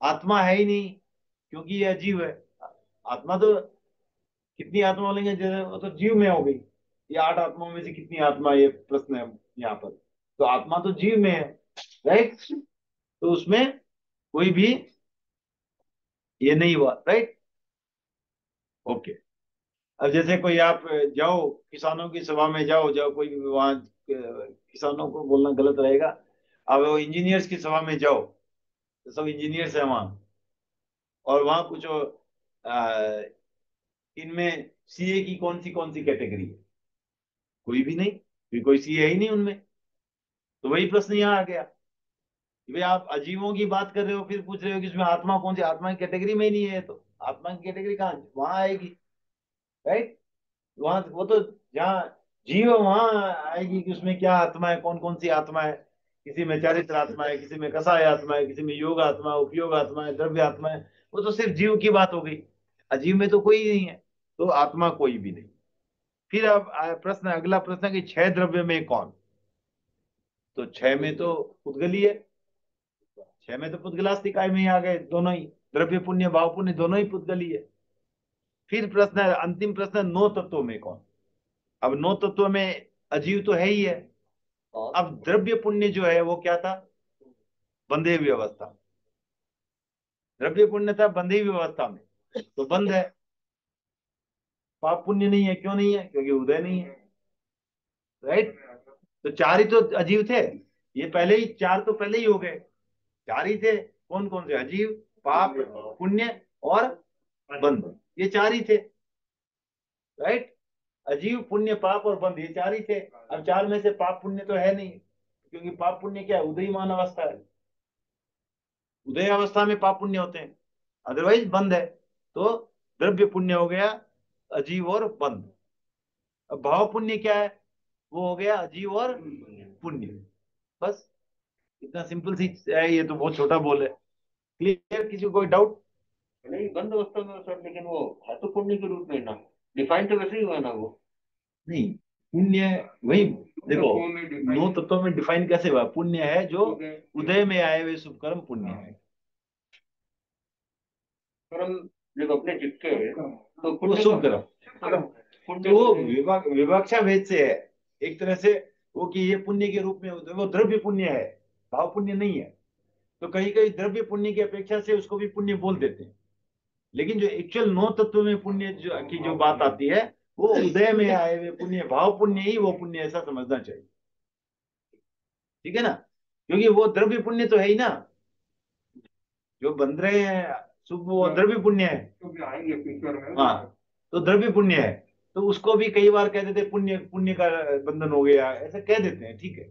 आत्मा है ही नहीं क्योंकि ये अजीव है। आत्मा तो कितनी आत्मा बोलेंगे, जैसे वो तो जीव में हो गई। ये 8 आत्माओं में से कितनी आत्मा, ये प्रश्न है यहाँ पर। तो आत्मा तो जीव में है, राइट। तो उसमें कोई भी ये नहीं हुआ, राइट। ओके। अब जैसे कोई आप जाओ किसानों की सभा में, जाओ जाओ कोई भी वहां, किसानों को बोलना गलत रहेगा। अब वो इंजीनियर्स की सभा में जाओ, तो सब इंजीनियर्स है वहां, और वहां पूछो इनमें सीए की कौन सी कैटेगरी है, कोई भी नहीं, क्योंकि कोई सीए है ही नहीं उनमें। तो वही प्रश्न यहाँ आ गया कि भाई आप अजीबों की बात कर रहे हो, फिर पूछ रहे हो कि इसमें आत्मा कौन सी, आत्मा की कैटेगरी में ही नहीं है, तो आत्मा की कैटेगरी कहाँ वहां आएगी, राइट। वहां वो तो जहाँ जीव है, वहां आएगी कि उसमें क्या आत्मा है, कौन कौन सी आत्मा है। किसी में चारित्र आत्मा है, किसी में कसाय आत्मा है, किसी में योग आत्मा है, उपयोग आत्मा है, द्रव्य आत्मा है। वो तो सिर्फ जीव की बात हो गई, अजीव में तो कोई नहीं है, तो आत्मा कोई भी नहीं। फिर अब प्रश्न, अगला प्रश्न कि 6 द्रव्य में कौन? तो 6 में तो उदगली है, 6 में तो पुद्गलास्तिक काय में ही आ गए दोनों ही, द्रव्य पुण्य भाव पुण्य दोनों ही पुद्गली है। फिर प्रश्न है, अंतिम प्रश्न है, नौ तत्वों में कौन? अब नौ तत्वों में अजीव तो है ही है। अब द्रव्य पुण्य जो है वो क्या था? बंधे हुई अवस्था। द्रव्य पुण्य था बंधे हुई अवस्था में, तो बंद है। पाप पुण्य नहीं है, क्यों नहीं है? क्योंकि उदय नहीं है। राइट। तो चार ही तो अजीव थे, ये पहले ही चार तो पहले ही हो गए। चार ही थे, कौन कौन से? अजीव, पाप, पुण्य और बंध, ये चार ही थे। राइट। अजीव, पुण्य, पाप और बंध, ये चार ही थे। अब चार में से पाप पुण्य तो है नहीं, क्योंकि पाप पुण्य क्या है? उदयमान अवस्था है। उदय अवस्था में पाप पुण्य होते हैं, अदरवाइज बंद है। तो द्रव्य पुण्य हो गया अजीव और बंद। अब भाव पुण्य क्या है? वो हो गया अजीव और पुण्य। बस इतना सिंपल सी है, ये तो बहुत छोटा बोल है। क्लियर? किसी को कोई डाउट? नहीं, बंद अवस्था में सर, लेकिन वो है तो पुण्य के रूप में ना, डिफाइन तो वैसे ही हुआ ना वो। नहीं, पुण्य वही, देखो नौ तत्वों में डिफाइन कैसे हुआ? पुण्य है जो उदय में आए हुए शुभ कर्म पुण्य है। कर्म जब अपने चित्ते तो वो पुण्य शुभ कर्म, पुण्य तो वो विवक्षा भेद से है एक तरह से। वो कि ये पुण्य के रूप में वो द्रव्य पुण्य है, भाव पुण्य नहीं है। तो कहीं कहीं द्रव्य पुण्य की अपेक्षा से उसको भी पुण्य बोल देते हैं। लेकिन जो एक्चुअल नौ तत्व में पुण्य की जो बात आती है, वो उदय में आए हुए पुण्य, भाव पुण्य ही वो पुण्य, ऐसा समझना चाहिए। ठीक है ना? क्योंकि वो द्रव्य पुण्य तो है ही ना, जो बन रहे हैं शुभ, वो द्रव्य पुण्य है। हाँ, तो द्रव्य पुण्य है, तो उसको भी कई बार कह देते पुण्य, पुण्य का बंधन हो गया, ऐसा कह देते हैं। ठीक है,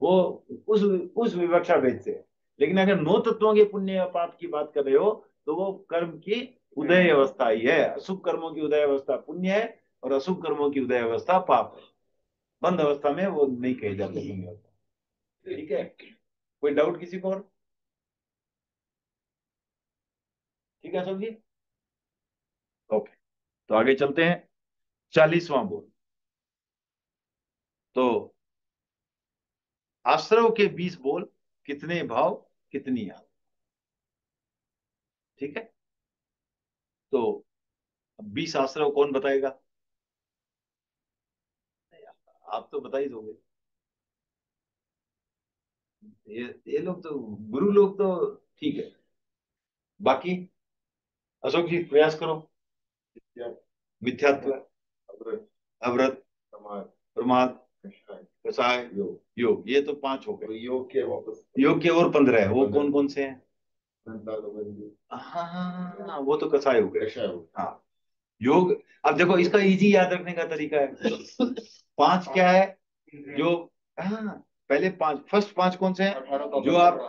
वो उस विवक्षा भेद से। लेकिन अगर नौ तत्वों के पुण्य या पाप की बात कर रहे हो, तो वो कर्म की उदय अवस्था ही है। अशुभ कर्मों की उदय अवस्था पुण्य है, और अशुभ कर्मों की उदय अवस्था पाप है। बंद अवस्था में वो नहीं कही जाती पुण्य अवस्था। ठीक है, कोई डाउट किसी को और? ठीक है अशोक जी, ओके। तो आगे चलते हैं, 40वां बोल। तो आश्रव के 20 बोल, कितने भाव कितनी याद? ठीक है, तो 20 आश्रव कौन बताएगा? आप तो बता ही दोगे। ये लोग तो, गुरु लोग तो ठीक है, बाकी अशोक जी प्रयास करो। मिथ्यात्व, अवृत, अवृत, समाज, प्रमाद, कषाय, कसाय, योग। योग, ये तो 5 हो तो गए। योग के वापस योग के और 15 है, वो कौन कौन से हैं? हाँ हाँ हाँ, हाँ, वो तो कसाय हो गए। कषाय, हाँ, योग। अब देखो इसका इजी याद रखने का तरीका है। 5 क्या है? जो, हाँ, पहले 5, फर्स्ट 5 कौन से हैं जो आप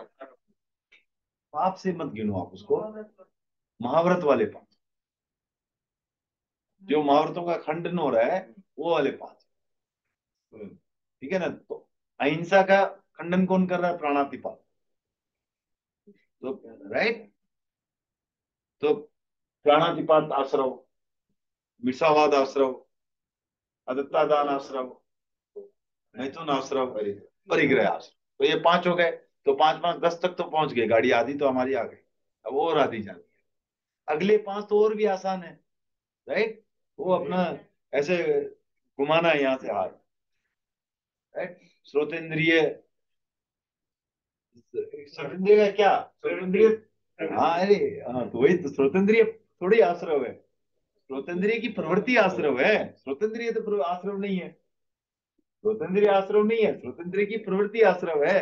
पाप से मत गिनो, आप उसको महाव्रत वाले 5, जो महाव्रतों का खंडन हो रहा है, वो वाले 5। ठीक है ना? तो अहिंसा का खंडन कौन कर रहा है? प्राणातिपात। तो राइट, तो प्राणातिपात आश्रव, मिर्सावाद आश्रव, अदत्ता दान आश्रव, मैथुन आश्रम, परिग्रह आश्रम। तो ये 5 हो गए। तो 5 5 10 तक तो पहुंच गए, गाड़ी आधी तो हमारी आ गई। अब और आधी जानी है। अगले 5 तो और भी आसान है। राइट, वो अपना ऐसे घुमाना है यहाँ से हाथ। राइट, श्रोतेंद्रिय, श्रोतेंद्रिय का क्या? श्रोतेंद्रिय, हाँ अरे, हाँ तो वही तो, श्रोतेंद्रिय थोड़ी आश्रव है, श्रोतेंद्रिय की प्रवृत्ति आश्रव है। श्रोतेंद्रिय तो आश्रव नहीं है, श्रोतेंद्रिय आश्रव नहीं है, श्रोतेंद्रिय की प्रवृत्ति आश्रव है।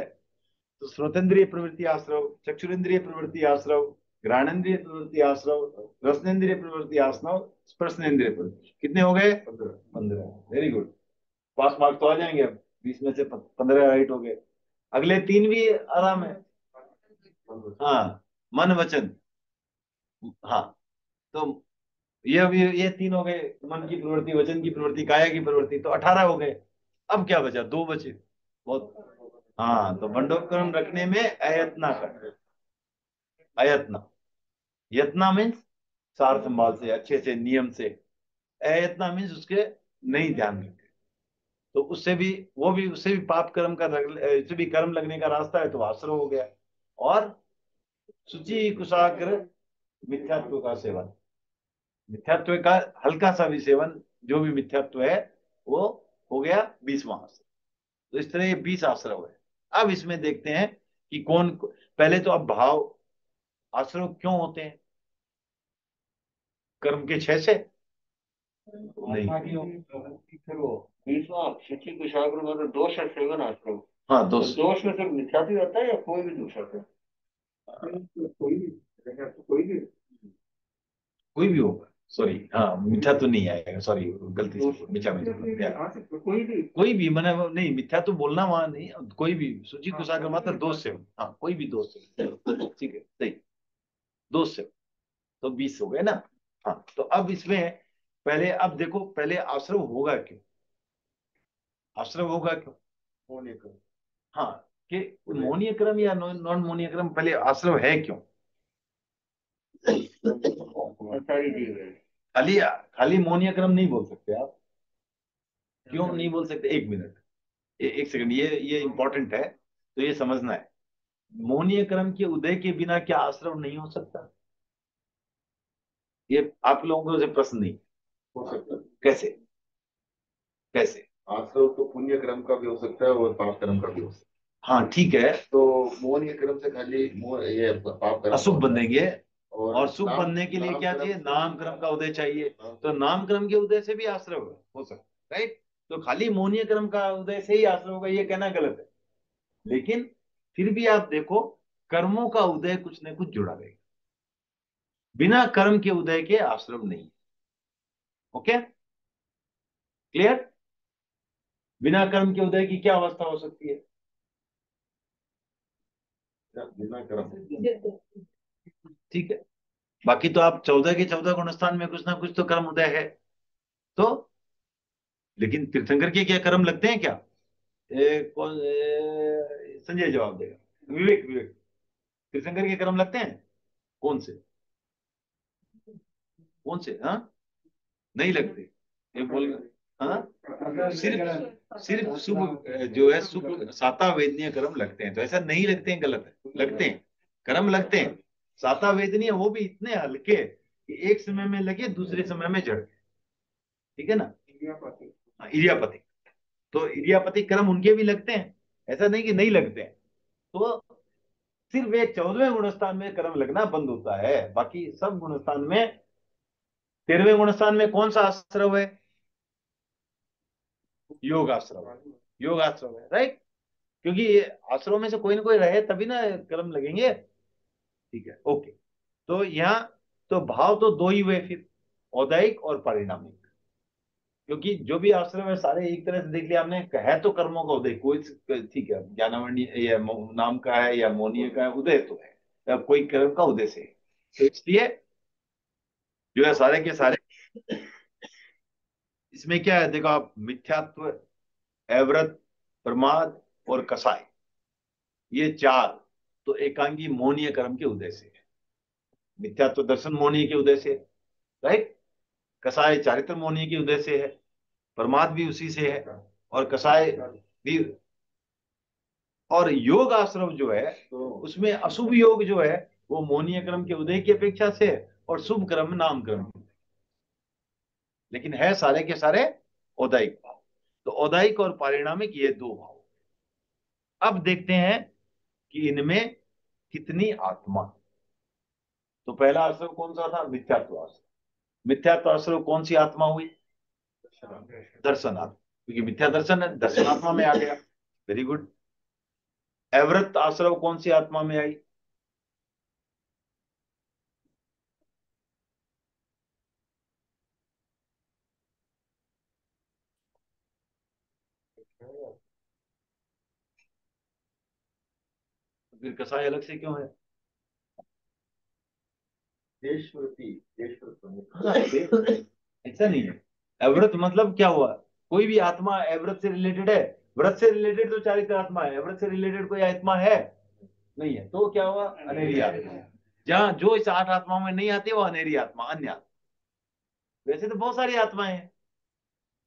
तो श्रोतेंद्रिय प्रवृत्ति आश्रव, चक्षुरेंद्रिय प्रवृत्ति आश्रव, घ्राणेन्द्रिय प्रवृत्ति आश्रव, रसनेन्द्रिय प्रवृत्ति आश्रव, स्पर्शनेन्द्रिय प्रवृत्ति। कितने हो गए? 15। वेरी गुड, पास मार्क तो आ जाएंगे अब। 20 में से 15 राइट हो गए। अगले 3 भी आराम है। हाँ, मन वचन, हाँ, तो ये भी, ये 3 हो गए। मन की प्रवृत्ति, वचन की प्रवृत्ति, काया की प्रवृत्ति, तो 18 हो गए। अब क्या बचा? 2 बचे। बहुत, हाँ, तो बंडोपकरण रखने में अयत्ना कर, अयत्न, यत्ना मीन्स सार संभाल से, अच्छे से, नियम से। अयत्ना मीन्स उसके नहीं ध्यान रखे, तो उससे भी, वो भी, उससे भी पाप कर्म का, उससे भी कर्म लगने का रास्ता है, तो आश्रय हो गया। और शुचि कुशाग्र मिथ्यात्व का सेवन, मिथ्यात्व का हल्का सा भी सेवन, जो भी मिथ्यात्व है वो हो गया 20वां आश्रम। तो इस तरह ये 20 आश्रम है। अब इसमें देखते हैं कि पहले तो अब भाव आश्रम क्यों होते हैं? कर्म के 6 से नहीं। फिर वो 20वां शिक्षित कुशाग्र मतलब दोष और सेवन आश्रम। हाँ तो दोष, दोष में सिर्फ मिथ्यात्व आता है या कोई भी दोष आता है? कोई भी होगा, सॉरी, हाँ मिथ्या तो नहीं आएगा, सॉरी गलती से मिथ्या में कोई भी मैंने नहीं, मिथ्या तो बोलना वहां नहीं, कोई भी सूची कुशाग्र मात्र दोष से, हाँ कोई भी दोष से, ठीक है सही, दोष से, तो 20 हो गए ना। हाँ तो अब इसमें पहले, अब देखो पहले आश्रम होगा क्यों? आश्रम होगा क्यों? होने का। हाँ, कि मोनीय क्रम या नॉन मोनीय क्रम, पहले आश्रम है क्यों? सारी जीव है। खाली खाली मोनीय क्रम नहीं बोल सकते आप। क्यों नहीं बोल सकते? एक मिनट, एक सेकंड, ये इंपॉर्टेंट है, तो ये समझना है। मोनीय क्रम के उदय के बिना क्या आश्रम नहीं हो सकता? ये आप लोगों से प्रश्न नहीं। हो सकता है। कैसे? कैसे? आश्रव तो पुण्य कर्म का भी हो सकता है और पाप कर्म का भी हो सकता हाँ ठीक है, है। तो मोह कर्म से खाली मोह ये पाप कर्म अशुभ होता है। बनेंगे, और शुभ नाम बनने के लिए नाम क्या कर्म चाहिए? से नाम क्रम का उदय चाहिए। तो नाम क्रम के उदय से भी आश्रय हो सकता है, राइट? तो खाली मोनीय क्रम का उदय से ही आश्रय होगा, ये कहना गलत है। लेकिन फिर भी आप देखो, कर्मों का उदय कुछ न कुछ जुड़ा रहेगा, बिना कर्म के उदय के आश्रम नहीं। Okay, clear? बिना कर्म के उदय की क्या अवस्था हो सकती है? बिना कर्म। ठीक है, बाकी तो आप 14 के 14 गुणस्थान में कुछ ना कुछ तो कर्म उदय है। तो लेकिन तीर्थंकर के क्या कर्म लगते हैं क्या? संजय जवाब देगा, विवेक विवेक, तीर्थंकर के कर्म लगते हैं? कौन से? कौन से? हाँ, नहीं लगते, ये बोल, हाँ सिर्फ सिर्फ शुभ, जो है शुभ साता वेदनीय कर्म लगते हैं, तो ऐसा नहीं लगते हैं, गलत है, लगते हैं, कर्म लगते हैं। साता वेदनीय वो भी इतने हल्के कि एक समय में लगे दूसरे समय में जड़, ठीक है ना? हाँ, इरियापति, तो इरियापति कर्म उनके भी लगते हैं, ऐसा नहीं कि नहीं लगते हैं। तो सिर्फ एक 14वें गुणस्थान में कर्म लगना बंद होता है, बाकी सब गुणस्थान में। 13वें गुणस्थान में कौन सा आश्रव है? योग आश्रव, योग आश्रव है, राइट? क्योंकि ये आश्रम में से कोई ना कोई रहे तभी ना कर्म लगेंगे। ठीक है, ओके। तो यहाँ तो भाव तो दो ही हुए फिर, औदैहिक और पारिणामिक। क्योंकि जो भी आश्रम है सारे एक तरह से देख लिया हमने, है तो कर्मों का उदय, कोई ठीक है, ज्ञानावंडी या नाम का है या मौनीय का है, उदय तो है, या कोई कर्म का उदय से है। तो इसलिए जो है सारे के सारे, इसमें क्या है देखो आप, मिथ्यात्व, एवरत, प्रमाद और कसाय, ये चार तो एकांगी मौनीय कर्म के उदय से है। मिथ्यात्व दर्शन मौनीय के उदय से, राइट? कसाय चारित्र मौनीय के उदय से है, प्रमाद भी उसी से है, और कसाय भी। और योग आश्रम जो है, तो उसमें अशुभ योग जो है वो मौनीय क्रम के उदय की अपेक्षा से है, और शुभ क्रम नाम क्रम, लेकिन है सारे के सारे औदायिक भाव। तो औदायिक और पारिणामिक ये दो भाव। अब देखते हैं कि इनमें कितनी आत्मा। तो पहला आश्रम कौन सा था? मिथ्यात्व आश्रम। मिथ्यात्व आश्रम कौन सी आत्मा हुई? दर्शन आत्मा, क्योंकि मिथ्या दर्शन है, दर्शन आत्मा में आ गया, वेरी गुड। एवरत आश्रम कौन सी आत्मा में आई? फिर कसाय अलग से क्यों है? देशव्रती देशव्रत। ऐसा नहीं है, एवरत मतलब क्या हुआ? कोई भी आत्मा एवरत से रिलेटेड है? व्रत से रिलेटेड तो चारित्र आत्मा है, एवरत से रिलेटेड कोई आत्मा है नहीं है, तो क्या हुआ? अनेरी आत्मा। जहां जो इस 8 आत्माओं में नहीं आती वो अनेरी आत्मा, अन्य आत्मा। वैसे तो बहुत सारी आत्माएं हैं,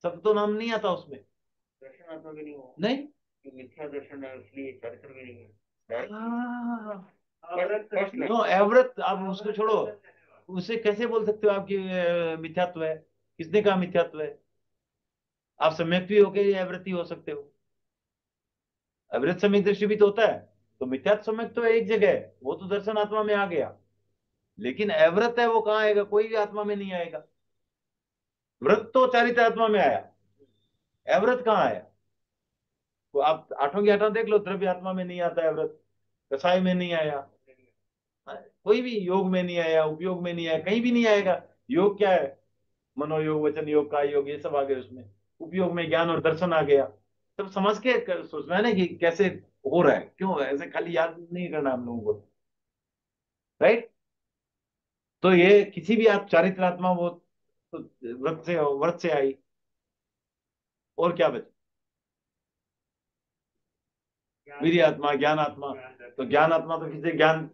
सब तो नाम नहीं आता उसमें। दर्शन आत्मा भी नहीं हो, नहीं, मिथ्या दर्शन है इसलिए चरित्र भी नहीं है। नो एवरत, आप उसको छोड़ो, उसे कैसे बोल सकते हो आपकी मिथ्यात्व है? किसने कहा मिथ्यात्व है? आप सम्यक भी होके या अवृत्ति हो सकते हो। अवृत सम्यक दृष्टि भी तो होता है। तो मिथ्यात्व सम्यक तो एक जगह है, वो तो दर्शन आत्मा में आ गया। लेकिन अवृत है वो कहाँ आएगा? कोई भी आत्मा में नहीं आएगा। व्रत तो चारित्र आत्मा में आया, अवृत कहाँ आया? तो आप आठों की आठों देख लो, द्रव्य आत्मा में नहीं आता है अवृत, कसाय में नहीं आया, कोई भी योग में नहीं आया, उपयोग में नहीं आया, कहीं भी नहीं आएगा। योग क्या है? मनोयोग, वचन योग, काय योग, ये सब आ गए उसमें। उपयोग में ज्ञान और दर्शन आ गया। सब समझ के सोचना है ना कि कैसे हो रहा है, क्यों ऐसे खाली याद नहीं करना हम लोगों को। राइट। तो ये किसी भी आप चारित्रात्मा वो तो व्रत से आई। और क्या बचे? वीर्य आत्मा, ज्ञान आत्मा। तो ज्ञान आत्मा तो किसी ज्ञान,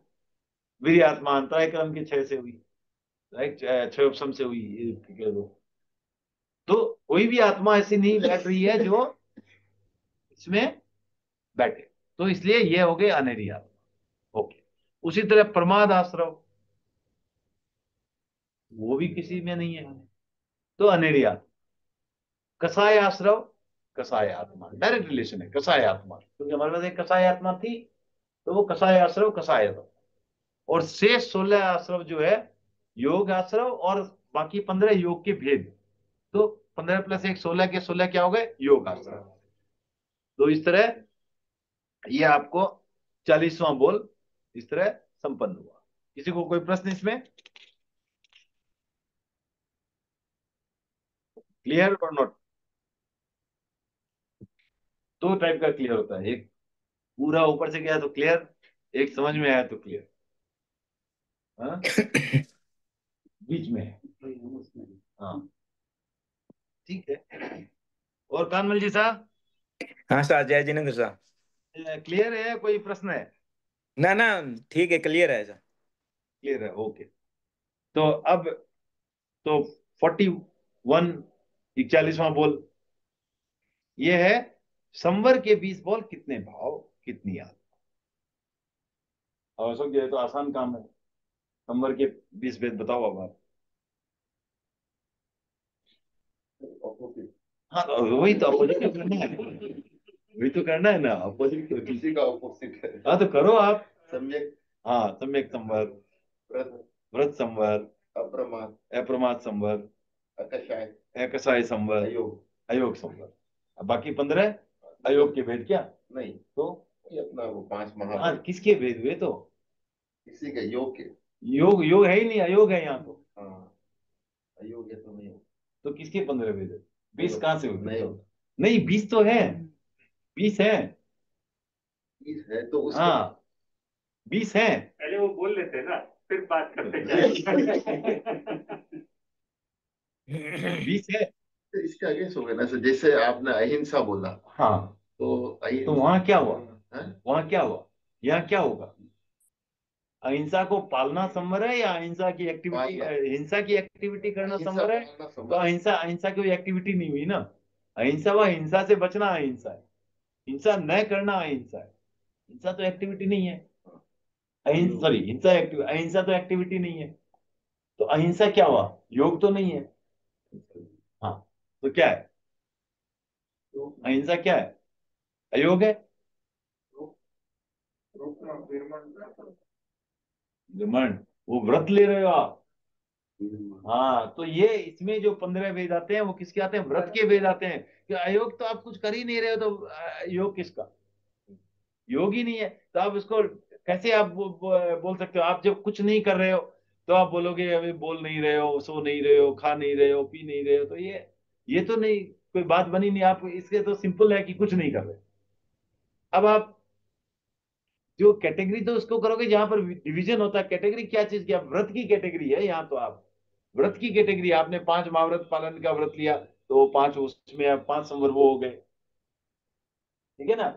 वीर्य आत्मा अंतराय क्रम के क्षय से हुई। राइट, क्षय उपशम से हुई, ये कह दो। तो कोई भी आत्मा ऐसी नहीं बैठ रही है जो इसमें बैठे। तो इसलिए ये हो गए अनेरी आत्मा। ओके। उसी तरह प्रमाद आश्रव, वो भी किसी में नहीं है, तो अनेरी आत्मा। कसाय आश्रव, कसाय आत्मा, डायरेक्ट रिलेशन है कसाय आत्मा, क्योंकि हमारे पास एक कसाय आत्मा थी, तो वो कसाय आश्रव, कसाय आत्मा। और शेष 16 आश्रव जो है योग आश्रव, और बाकी 15 योग के भेद। तो 15 + 1 16 के 16 क्या हो गए? योग आश्रव। तो इस तरह ये आपको 40वां बोल इस तरह संपन्न हुआ। किसी को कोई प्रश्न इसमें? क्लियर और नॉट? दो टाइप का क्लियर होता है, एक पूरा ऊपर से गया तो क्लियर, एक समझ में आया तो क्लियर। हाँ, बीच में है। हाँ, ठीक है। और कानमल जी साहब, हाँ सर, जय जिनेन्द्र सर। क्लियर है? कोई प्रश्न है? ना ना, ठीक है, क्लियर है सर। क्लियर है, ओके। तो अब तो 41 41वां बोल ये है, संवर के 20 बोल कितने भाव कितनी याद। और अशोक जी, ये तो आसान काम है, संवर के 20 भेद बताओ अब आप। ऑपोजिट, हाँ, तो वही तो अपोजिट करना है, वही तो करना है ना, अपोजिट। किसी का ऑपोजिट है। हाँ तो करो आप। सम्यक, हाँ, सम्यक संवर, व्रत, व्रत संवर, अप्रमाद, अप्रमाद संवर, अकषाय, अकसाय संवर, अयोग। अयोग संवर। अब बाकी 15 अयोग के भेद क्या? नहीं, तो ये अपना वो 5 हाँ, महाभेद, किसके भेद हुए? तो किसी के योग के। योग, योग है ही नहीं, अयोग है यहाँ तो। हाँ, अयोग है तो नहीं होता। तो किसके 15 भेद है? 20 कहाँ से हुए? नहीं होता। नहीं, 20 तो है, 20 है। 20 है तो उसके हाँ, 20 है। पहले वो बोल लेते ना, फिर बात करते जाएंगे। 20 है। इसके अगेंस्ट हो गया ना सर, जैसे आपने अहिंसा बोला, हाँ, तो तो अहिंसा वहां क्या हुआ? है? वहां क्या हुआ? यहाँ क्या होगा? अहिंसा को पालना संवर है या अहिंसा की एक्टिविटी, पालना। हिंसा की एक्टिविटी करना अहिंसा संवर है? पालना तो संभव। अहिंसा, अहिंसा कोई एक्टिविटी नहीं हुई ना। अहिंसा व हिंसा से बचना अहिंसा है, हिंसा न करना अहिंसा है। हिंसा तो एक्टिविटी नहीं है। अहिंसा, सॉरी, हिंसा एक्टिव, अहिंसा तो एक्टिविटी नहीं है। तो अहिंसा क्या हुआ? योग तो नहीं है। हाँ, तो क्या है? तो अहिंसा क्या है? अयोग है। घमंड, वो व्रत ले रहे हो आप। हाँ, तो ये इसमें जो 15 वेद आते हैं वो किसके आते हैं? व्रत के वेद आते हैं। कि अयोग तो आप कुछ कर ही नहीं रहे हो, तो योग किसका? योग ही नहीं है, तो आप इसको कैसे आप बोल सकते हो? आप जब कुछ नहीं कर रहे हो तो आप बोलोगे अभी बोल नहीं रहे हो, सो नहीं रहे हो, खा नहीं रहे हो, पी नहीं रहे हो, तो ये तो नहीं, कोई बात बनी नहीं। आप इसके तो सिंपल है कि कुछ नहीं कर रहे। अब आप जो कैटेगरी तो उसको करोगे जहां पर डिवीजन होता है। कैटेगरी क्या चीज की? आप व्रत की कैटेगरी है यहाँ, तो आप व्रत की कैटेगरी, आपने 5 महाव्रत पालन का व्रत लिया, तो 5 उसमें आप 5 संवर वो हो गए, ठीक है ना?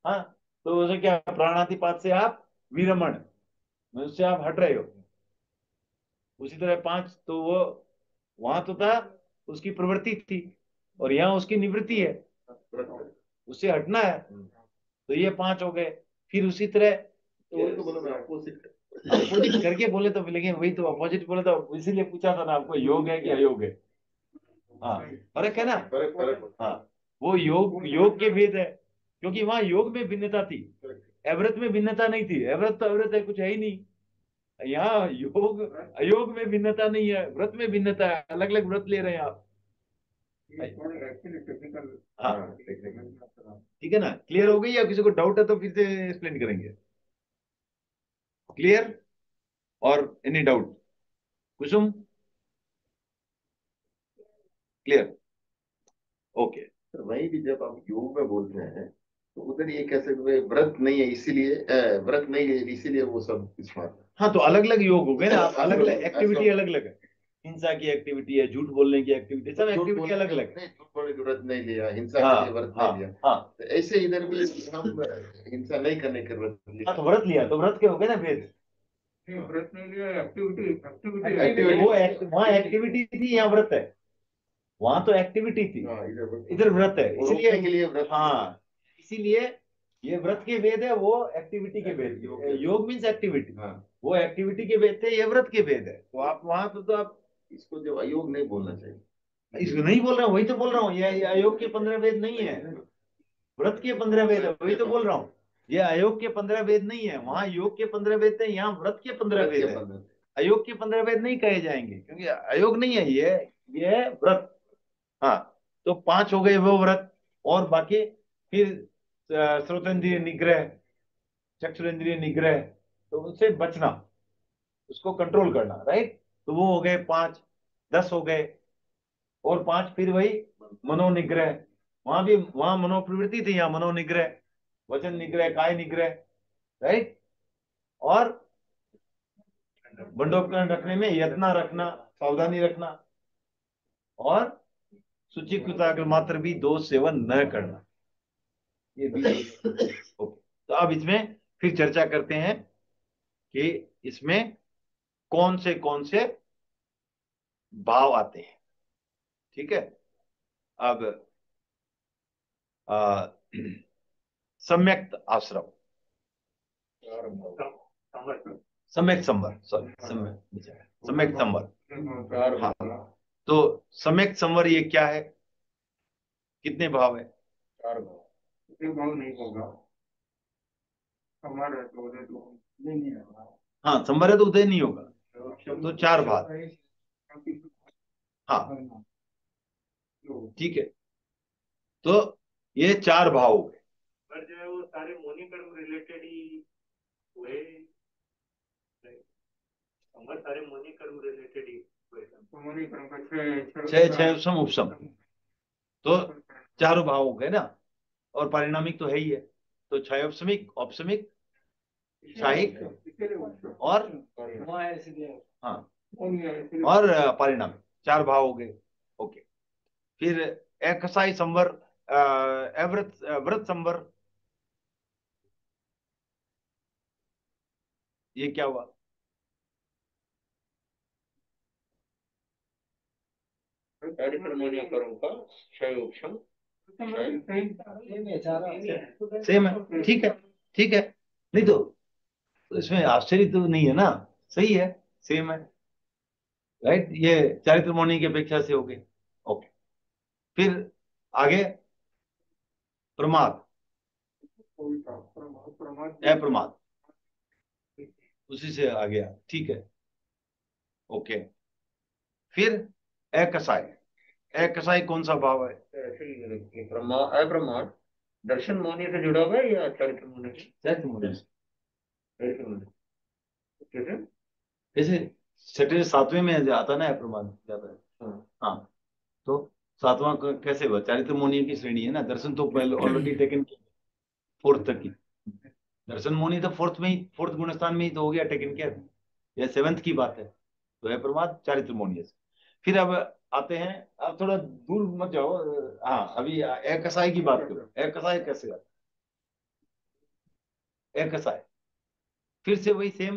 हाँ, तो उसे क्या, प्राणातिपात से आप विरमण में उससे आप हट रहे हो। उसी तरह 5 तो वो वहां तो था, उसकी प्रवृत्ति थी, और यहाँ उसकी निवृत्ति है, उससे हटना है। तो ये 5 हो गए। फिर उसी तरह तो वही तो बोला मैं, अपोजिट। अपोजिट करके बोले तो, लेकिन वही तो अपोजिट बोले तो, इसीलिए पूछा था ना आपको, योग है कि अयोग है। हाँ, फर्क है ना। फर्क फर्क हाँ, वो योग योग के भेद है, क्योंकि वहां योग में भिन्नता थी, अव्रत में भिन्नता नहीं थी। अव्रत तो अव्रत है, कुछ है ही नहीं। यहाँ योग अयोग में भिन्नता नहीं है, व्रत में भिन्नता है, अलग अलग व्रत ले रहे हैं आप। हाँ, ठीक है ना, क्लियर हो गई, या किसी को डाउट है तो फिर से एक्सप्लेन करेंगे। क्लियर और एनी डाउट? कुसुम, क्लियर, ओके। तो वही भी जब आप योग में बोलते हैं तो उधर ये कैसे हुए, व्रत नहीं है इसीलिए, व्रत नहीं है इसीलिए वो सब कुछ मारते हाँ, तो अलग अलग योग हो गए ना, हैं। अलग अलग एक्टिविटी, ऐसा- अलग अलग है। हिंसा की एक्टिविटी है, झूठ बोलने की एक्टिविटी, सब झूठ एक्टिविटी बोलने अलग अलग है। नहीं, झूठ बोलने का व्रत नहीं लिया, हिंसा के हाँ लिए व्रत हाँ नहीं लिया, हाँ तो ऐसे इधर भी हम हिंसा नहीं करने के व्रत लिया। हाँ, तो व्रत लिया तो व्रत के हो गए ना भेद। व्रत नहीं लिया, एक्टिविटी वो वहाँ एक्टिविटी थी, यहाँ व्रत है। वहां तो एक्टिविटी थी, हाँ, इधर व्रत। इधर व्रत है, वो रोकने के लिए व्रत। हाँ, इसीलिए ये व्रत के भेद है, वो एक्टिविटी के भेद। योग मीन्स एक्टिविटी, हाँ, वो एक्टिविटी के भेद थे, ये व्रत के भेद है। तो आप वहां तो आप इसको जो अयोग नहीं बोलना चाहिए। इसको नहीं बोल रहा हूँ, वही तो बोल रहा हूँ, ये अयोग के 15 भेद नहीं है, व्रत के 15 वेद है, वही तो बोल रहा हूँ। ये अयोग के 15 वेद नहीं है, वहां योग के 15 वेद थे, यहाँ व्रत के 15 व्रत वेद के है। 15। अयोग के 15 वेद नहीं कहे जाएंगे, क्योंकि अयोग नहीं है ये है व्रत। हाँ, तो 5 हो गए वो व्रत, और बाकी फिर श्रोतेंद्रिय निग्रह, चक्षुरेंद्रिय निग्रह, तो उससे बचना, उसको कंट्रोल करना, राइट। तो वो हो गए 5, 10 हो गए, और 5 फिर वही मनोनिग्रह, वहां भी वहां मनोप्रवृत्ति थी, यहाँ मनोनिग्रह, वचन निग्रह, काय निग्रह, राइट। और बंडोपकरण रखने में यत्न रखना, सावधानी रखना, और शुचि कृताग्र मात्र भी दोष सेवन न करना, ये भी ओके। तो अब इसमें फिर चर्चा करते हैं कि इसमें कौन से भाव आते हैं, ठीक है। अब आ, सम्यक्त आश्रम, सम्यक संवर, सॉरी सम्यक संवर, हाँ। तो सम्यक संवर ये क्या है, कितने भाव है? 4 भाव, एक भाव नहीं होगा हमारे तो नहीं होगा। हाँ, संवर है तो उदय नहीं होगा, तो 4 भाव, हाँ, ठीक है। तो ये 4 भाव हो गए। पर जो है वो सारे मोनी कर्म रिलेटेड ही हुए, हमारे सारे मोनी कर्म रिलेटेड ही हुए, मोनी कर्म का 6 उपसम उपसम, तो 4 भाव हो गए ना, और पारिणामिक तो है ही है, तो 6 उपसमिक, औपसमिक, शाहिक, और हाँ, और पारिणामिक, 4 भाव हो गए, ओके। फिर एकसाई संवर, व्रत व्रत संवर, ये क्या हुआ? मोनी कर्म का 6 उपशम सेम है, ठीक है, ठीक है। नहीं तो इसमें आश्चर्य तो नहीं है ना, सही है, सेम है, राइट। ये चारित्र मौनी की अपेक्षा से हो गई, ओके। फिर आगे प्रमाद, अप्रमाद, उसी से आ गया, ठीक है, ओके। फिर अकसाई, अकसाई कौन सा भाव है? अप्रमाण दर्शन मोनी से जुड़ा हुआ है या चरित्र मोनी से? चैत्र मौनी से। चरित्र मोनी कैसे? जैसे छठे 7वें में आता ना अप्रमाद ज्यादा है। हाँ। हाँ, तो 7वां कैसे हुआ? चारित्र मौनी की श्रेणी है ना, दर्शन तो पहले ऑलरेडी टेकन की, 4th तक की। दर्शन मौनी तो 4th में ही, 4th गुणस्थान में ही तो हो गया टेकन केयर, यह 7th की बात है। तो है प्रमाद चारित्र मौनी से। फिर अब आते हैं, अब थोड़ा दूर मत जाओ, हाँ, अभी एकसाई की बात करो। एकसाई कैसे आता? एकसाई फिर से वही सेम,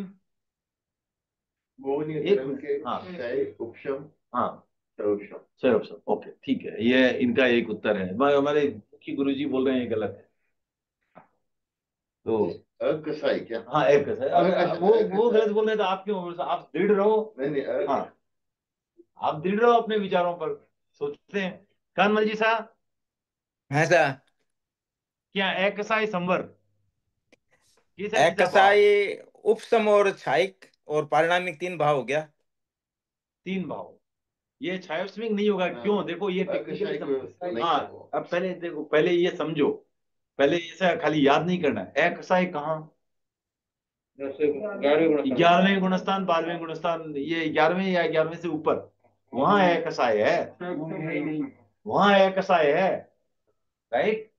मोहनीय एक कर्म के हाँ 6 उपशम, हाँ, 6 उपशम। सही ऑप्शन, ओके, ठीक है, ये इनका एक उत्तर है। हमारे मुख्य गुरुजी बोल रहे हैं ये गलत है, तो अकसाई क्या? हाँ अकसाई, अब वो गलत बोल रहे हैं तो आप क्यों, आप दृढ़ रहो। नहीं नहीं हाँ, आप दृढ़ रहो अपने विचारों पर, सोचते हैं। कानमल जी साहब, हाँ सर। क्या अकसाई संवर किस ऐसा भाव? एकसाई, उपसम और क्षायिक और पारिणामिक 3 भाव हो गया। 3 भाव, ये छायोस्मिक नहीं होगा। हाँ, क्यों? देखो ये अकसाई टेक्निकली को नहीं हाँ, है वो। अब पहले देखो, पहले ये समझो, पहले ऐसा खाली याद नहीं करना है। अकसाई कहाँ? 11वें गुणस्थान, 12वें गुणस्थान, ये 11वें या 11वें से ऊपर, वहां अकसाई है, वहां अकसाई है, राइट।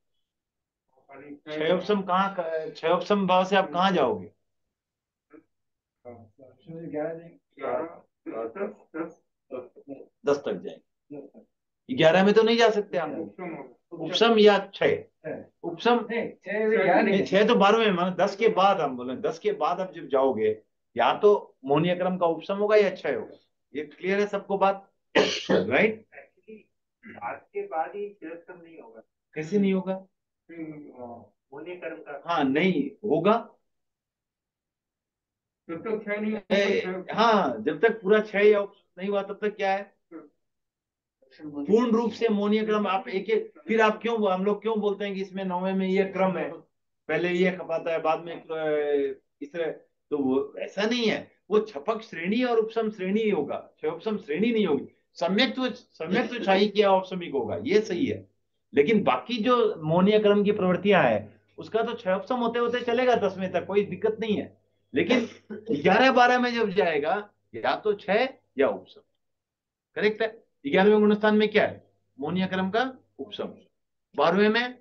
क्षयोपम कहाँ, क्षयोपम भाव से आप कहाँ जाओगे? 10 तक जाएंगे, 11 में तो नहीं जा सकते आप। उपसम या क्षय, उपसम नहीं, 6 तो 12वें, मानो 10 के बाद, हम बोले 10 के बाद आप जब जाओगे, या तो मोहनीय क्रम का उपसम होगा या क्षय होगा। ये क्लियर है सबको बात, राइट? आज के बाद ही सिलेक्शन नहीं होगा। कैसे नहीं होगा? मोहनीय कर्म का हाँ नहीं होगा, जब तक क्षय नहीं होगा। हाँ जब तक पूरा क्षय या उपसम नहीं हुआ तब तक क्या है, पूर्ण रूप से मोहनीय क्रम। आप एक एक, फिर आप क्यों, हम लोग क्यों बोलते हैं कि इसमें 9वें में ये क्रम है, पहले ये खपाता है बाद में इस तरह, तो वो ऐसा नहीं है। वो छपक श्रेणी और उपसम श्रेणी ही होगा, उपसम श्रेणी नहीं होगी। सम्यक तो शाही किया उपसमिक होगा, ये सही है। लेकिन बाकी जो मोहनीय क्रम की प्रवृत्तियां है, उसका तो क्षय उपसम होते होते चलेगा 10वें तक, कोई दिक्कत नहीं है। लेकिन 11-12 में जब जाएगा, या तो क्षय या उपसम, करेक्ट है। 11वें गुणस्थान में क्या है? मोहनीय क्रम का उपसम। 12वें में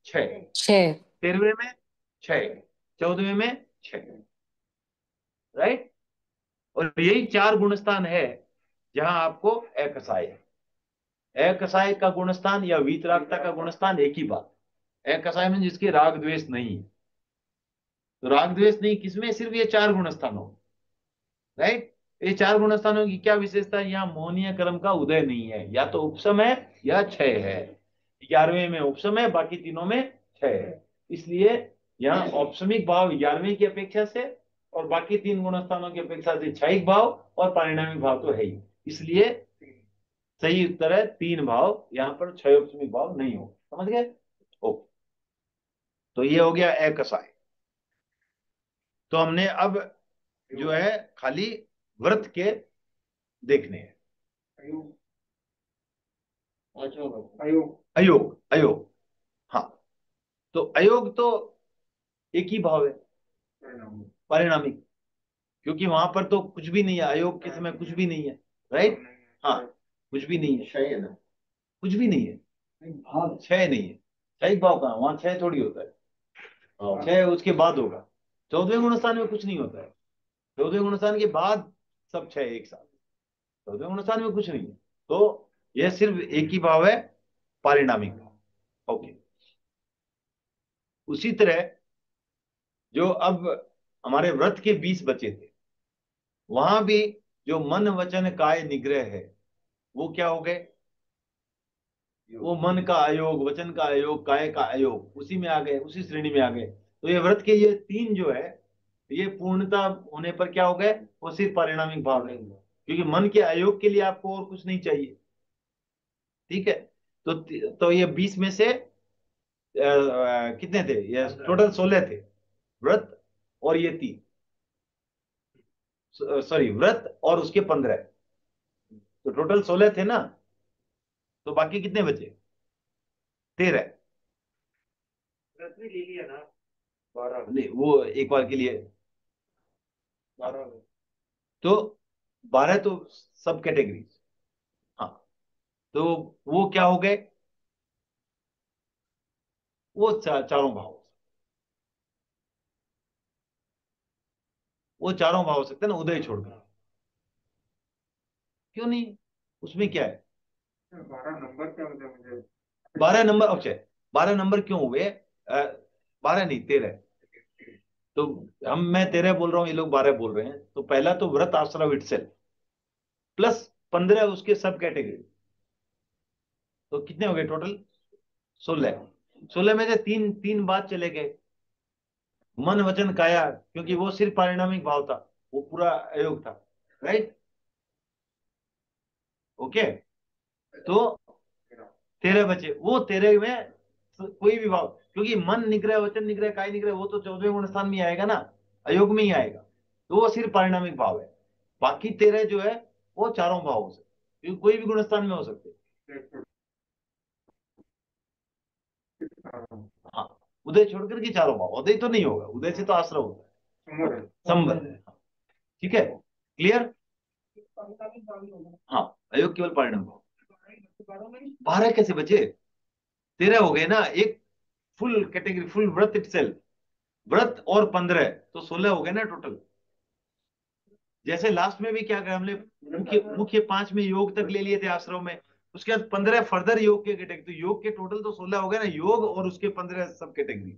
क्षय, 13वें में क्षय, 14वें में क्षय, राइट। और यही 4 गुणस्थान है जहां आपको अकसाय है। अकसाय का गुणस्थान या वीतरागता का गुणस्थान एक ही बात। अकसाय में जिसके राग द्वेष नहीं है, तो राग द्वेष नहीं किसमें, सिर्फ ये 4 गुणस्थान हो, राइट। ये 4 गुणस्थानों की क्या विशेषता है? यहाँ मोहनीय क्रम का उदय नहीं है, या तो उपसम है या क्षय है। 11वें में उपसम है, बाकी तीनों में क्षय है। इसलिए यहाँ औपसमिक भाव 11वें की अपेक्षा से और बाकी 3 गुणस्थानों की अपेक्षा से क्षयिक भाव और परिणामी भाव तो है ही। इसलिए सही उत्तर है 3 भाव, यहाँ पर क्षयोपसमिक भाव नहीं हो। समझ गए? ओके, तो ये हो गया अकसाय। तो हमने अब जो है खाली व्रत के देखने हैं। अयोग, अयोग, हाँ, तो अयोग तो एक ही भाव है, परिणामिक, क्योंकि वहां पर तो कुछ भी नहीं है, अयोग के समय कुछ भी नहीं है, राइट। हाँ, कुछ भी नहीं है, क्षय है ना? कुछ भी नहीं है, क्षय नहीं है। क्षय भाव कहाँ, वहां क्षय थोड़ी होता है, क्षय उसके बाद होगा। 14वें गुणस्थान में कुछ नहीं होता है, 14वें गुणस्थान के बाद सब क्षय एक साथ, 14वें गुणस्थान में कुछ नहीं है। तो यह सिर्फ एक ही भाव है, पारिणामिक भाव। ओके, उसी तरह जो अब हमारे व्रत के 20 बचे थे, वहां भी जो मन वचन काय निग्रह है, वो क्या हो गए? वो मन का अयोग, वचन का अयोग, काय का अयोग, उसी में आ गए, उसी श्रेणी में आ गए। तो ये व्रत के ये 3 जो है, ये पूर्णता होने पर क्या हो गए? वो सिर्फ पारिणामिक भाव नहीं हुआ, क्योंकि मन के अयोग के लिए आपको और कुछ नहीं चाहिए। ठीक है, तो ये 20 में से कितने थे? ये टोटल 16 थे व्रत, और ये 3, सॉरी, व्रत और उसके 15, तो टोटल 16 थे ना। तो बाकी कितने बचे? 13। व्रत भी ले लिया ना, 12 नहीं, वो एक बार के लिए, 12 तो 12 तो सब कैटेगरी। हाँ, तो वो क्या हो गए? वो चारों भाव, वो चारों भाव हो सकते हैं ना, उदय छोड़कर। क्यों नहीं, उसमें क्या है? 12 नंबर क्या मतलब मुझे? 12 नंबर, अच्छा, 12 नंबर क्यों हुए? 12 नहीं, 13। तो मैं 13 बोल रहा हूँ, ये लोग 12 बोल रहे हैं। तो पहला तो व्रत आश्रव इटसेल्फ प्लस 15 उसके सब कैटेगरी, तो कितने हो गए टोटल? 16। 16 में से तीन तीन बाद चले गए, मन वचन काया, क्योंकि वो सिर्फ पारिणामिक भाव था, वो पूरा अयोग था, राइट। ओके, तो 13 बचे, वो 13 में कोई भी भाव, क्योंकि मन निग्रह, वचन निग्रह, काय निग्रह, वो तो 14वें गुण स्थान में आएगा ना, अयोग में ही आएगा, तो वो सिर्फ पारिणामिक भाव है। बाकी 13 जो है वो चारों भावों से, क्योंकि कोई भी गुण स्थान में हो सकते हैं। हाँ, उदय छोड़कर के चारों भाव, उदय तो नहीं होगा, उदय से तो आश्रय होता है, संबंध। ठीक है, क्लियर। हाँ, अयोग केवल परिणाम भाव। 12 कैसे बचे? 13 हो गए ना, एक फुल कैटेगरी, फुल व्रत इटसेल्फ, व्रत और 15, तो 16 हो गए ना टोटल। जैसे लास्ट में भी क्या कहा हमने, मुख्य मुख्य 5 में योग तक ले लिए थे आश्रम में, उसके बाद 15 फर्दर योग के कैटेगरी, तो योग के टोटल तो 16 हो गए ना, योग और उसके 15 सब कैटेगरी।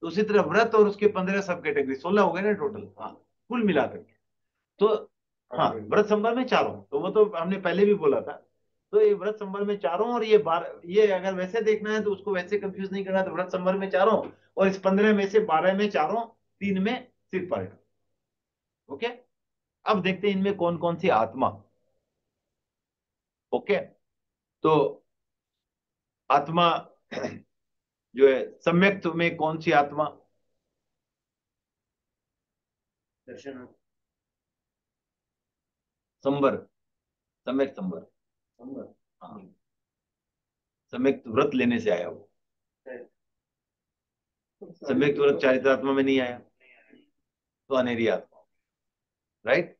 तो उसी तरह व्रत और उसके 15 सब कैटेगरी, 16 हो गए ना टोटल। हाँ, कुल मिलाकर के। तो हाँ, व्रत संवर में चारों, तो वो तो हमने पहले भी बोला था। तो ये व्रत संवर में चारों, और ये अगर वैसे देखना है तो उसको वैसे कंफ्यूज नहीं करना, तो व्रत संवर में चारों, और इस 15 में से 12 में चारों, 3 में सिर्फ परिणाम। ओके, अब देखते हैं इनमें कौन कौन सी आत्मा। ओके, तो आत्मा जो है सम्यक्त में कौन सी आत्मा? दर्शन संवर, सम्यक संवर। संवर हाँ, सम्यक व्रत लेने से आया वो, सम्यक व्रत चारित्रात्मा में नहीं आया, तो अनेरी आत्मा, राइट।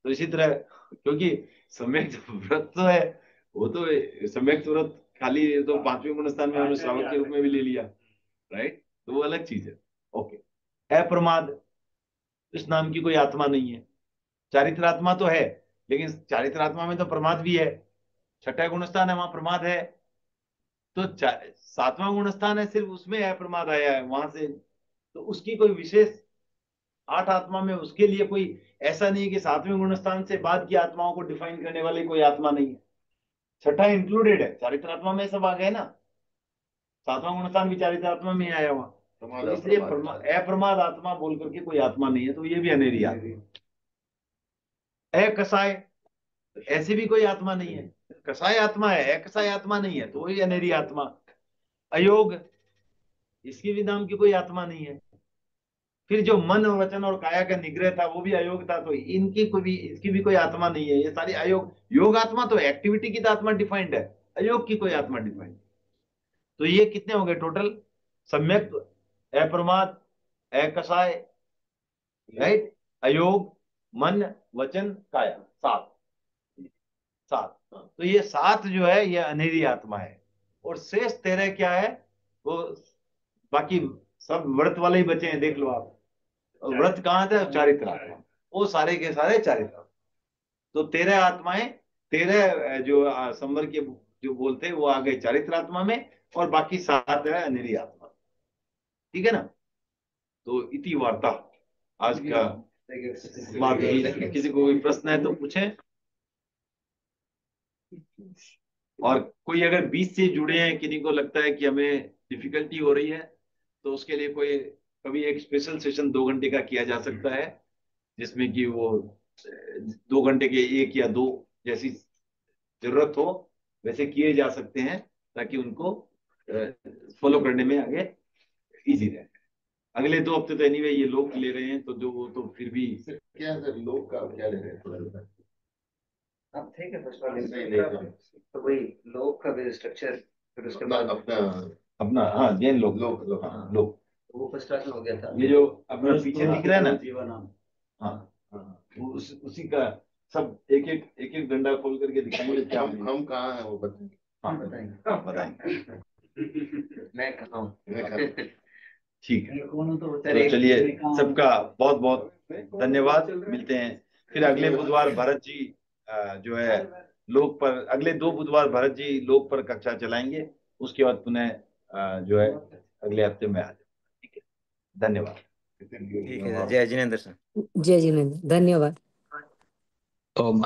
तो इसी तरह, क्योंकि सम्यक व्रत तो है, वो तो सम्यक व्रत खाली तो 5वें गुण स्थान में हमने श्रावक के रूप में भी ले लिया, राइट, तो वो अलग चीज है। ओके, अप्रमाद, इस नाम की कोई आत्मा नहीं है। चारित्रात्मा तो है, लेकिन चारित्रात्मा में तो प्रमाद भी है, 6ठा गुण स्थान है, वहां प्रमाद है। तो 7वां गुण स्थान है, सिर्फ उसमें अप्रमाद आया है वहां से, तो उसकी कोई विशेष 8 आत्मा में उसके लिए कोई ऐसा नहीं है कि 7वें गुण स्थान से बाद की आत्माओं को डिफाइन करने वाली कोई आत्मा नहीं है। 6ठा इंक्लूडेड है, चारित्रात्मा में सब आ गए ना, 7वां गुण स्थान भी चारित्रात्मा में आया हुआ, तो इसलिए अप्रमाद आत्मा बोल करके कोई आत्मा नहीं है, तो ये भी अनेरी आत्मा। अकसाय, ऐसी भी कोई आत्मा नहीं है, कसाय आत्मा है, अकसाय आत्मा नहीं है, तो वही अनेरी आत्मा। अयोग, इसकी भी नाम की कोई आत्मा नहीं है। फिर जो मन और वचन और काया का निग्रह था वो भी अयोग था, तो इनकी कोई भी, इसकी भी कोई आत्मा नहीं है, ये सारी अयोग। योग आत्मा तो एक्टिविटी की तो आत्मा डिफाइंड है, अयोग की कोई आत्मा डिफाइंड। तो ये कितने हो गए टोटल? सम्यक, अप्रमाद, अकसाय, राइट, अयोग, मन, वचन, काया, 7। 7, तो ये 7 जो है ये अनेरी आत्मा है। और शेष 13 क्या है? वो बाकी सब व्रत वाले ही बचे हैं, देख लो आप। व्रत कहाँ था? चारित्र आत्मा, वो सारे के सारे चारित्र। तो 13 आत्माएं, 13 जो संवर के जो बोलते हैं वो आ गए चारित्र आत्मा में, और बाकी 7 है अनेरी आत्मा। ठीक है ना? तो इति वार्ता आज का बात यही। किसी को कोई प्रश्न है तो पूछें। और कोई अगर बीच से जुड़े हैं, किन्हीं को लगता है कि हमें डिफिकल्टी हो रही है, तो उसके लिए कोई कभी एक स्पेशल सेशन 2 घंटे का किया जा सकता है, जिसमें कि वो 2 घंटे के 1 या 2 जैसी जरूरत हो वैसे किए जा सकते हैं, ताकि उनको फॉलो करने में आगे इजी रहे। अगले 2 हफ्ते तो एनीवे ये लोग ले रहे हैं, तो जो वो तो फिर भी क्या है सर, लोग का क्या ले रहे हैं थोड़ा अब ठीक है, फर्स्ट वाले नहीं ले रहे हैं। तो वही लोग का भी स्ट्रक्चर, फिर उसके अपना बाद अपना अपना, हाँ, जैन लोग, लोग हाँ, लोग, वो फर्स्ट क्लास में हो गया था। ये जो अपना पीछे दिख रहा है ना, हाँ, वो उसी का सब एक एक डंडा खोल करके दिखाएंगे क्या हम कहाँ हैं वो बताएंगे। हाँ, बताएंगे बताएंगे। मैं कहा हूँ। मैं कहाँ- ठीक है, तो चलिए, सबका बहुत बहुत धन्यवाद। मिलते हैं फिर अगले बुधवार। भरत जी जो है लोक पर, अगले 2 बुधवार भरत जी लोक पर कक्षा चलाएंगे, उसके बाद पुनः जो है अगले हफ्ते में आ जाए। ठीक है, धन्यवाद। ठीक है सर, जय जिनेंद्र सर। जय जिनेन्द्र, धन्यवाद। ओम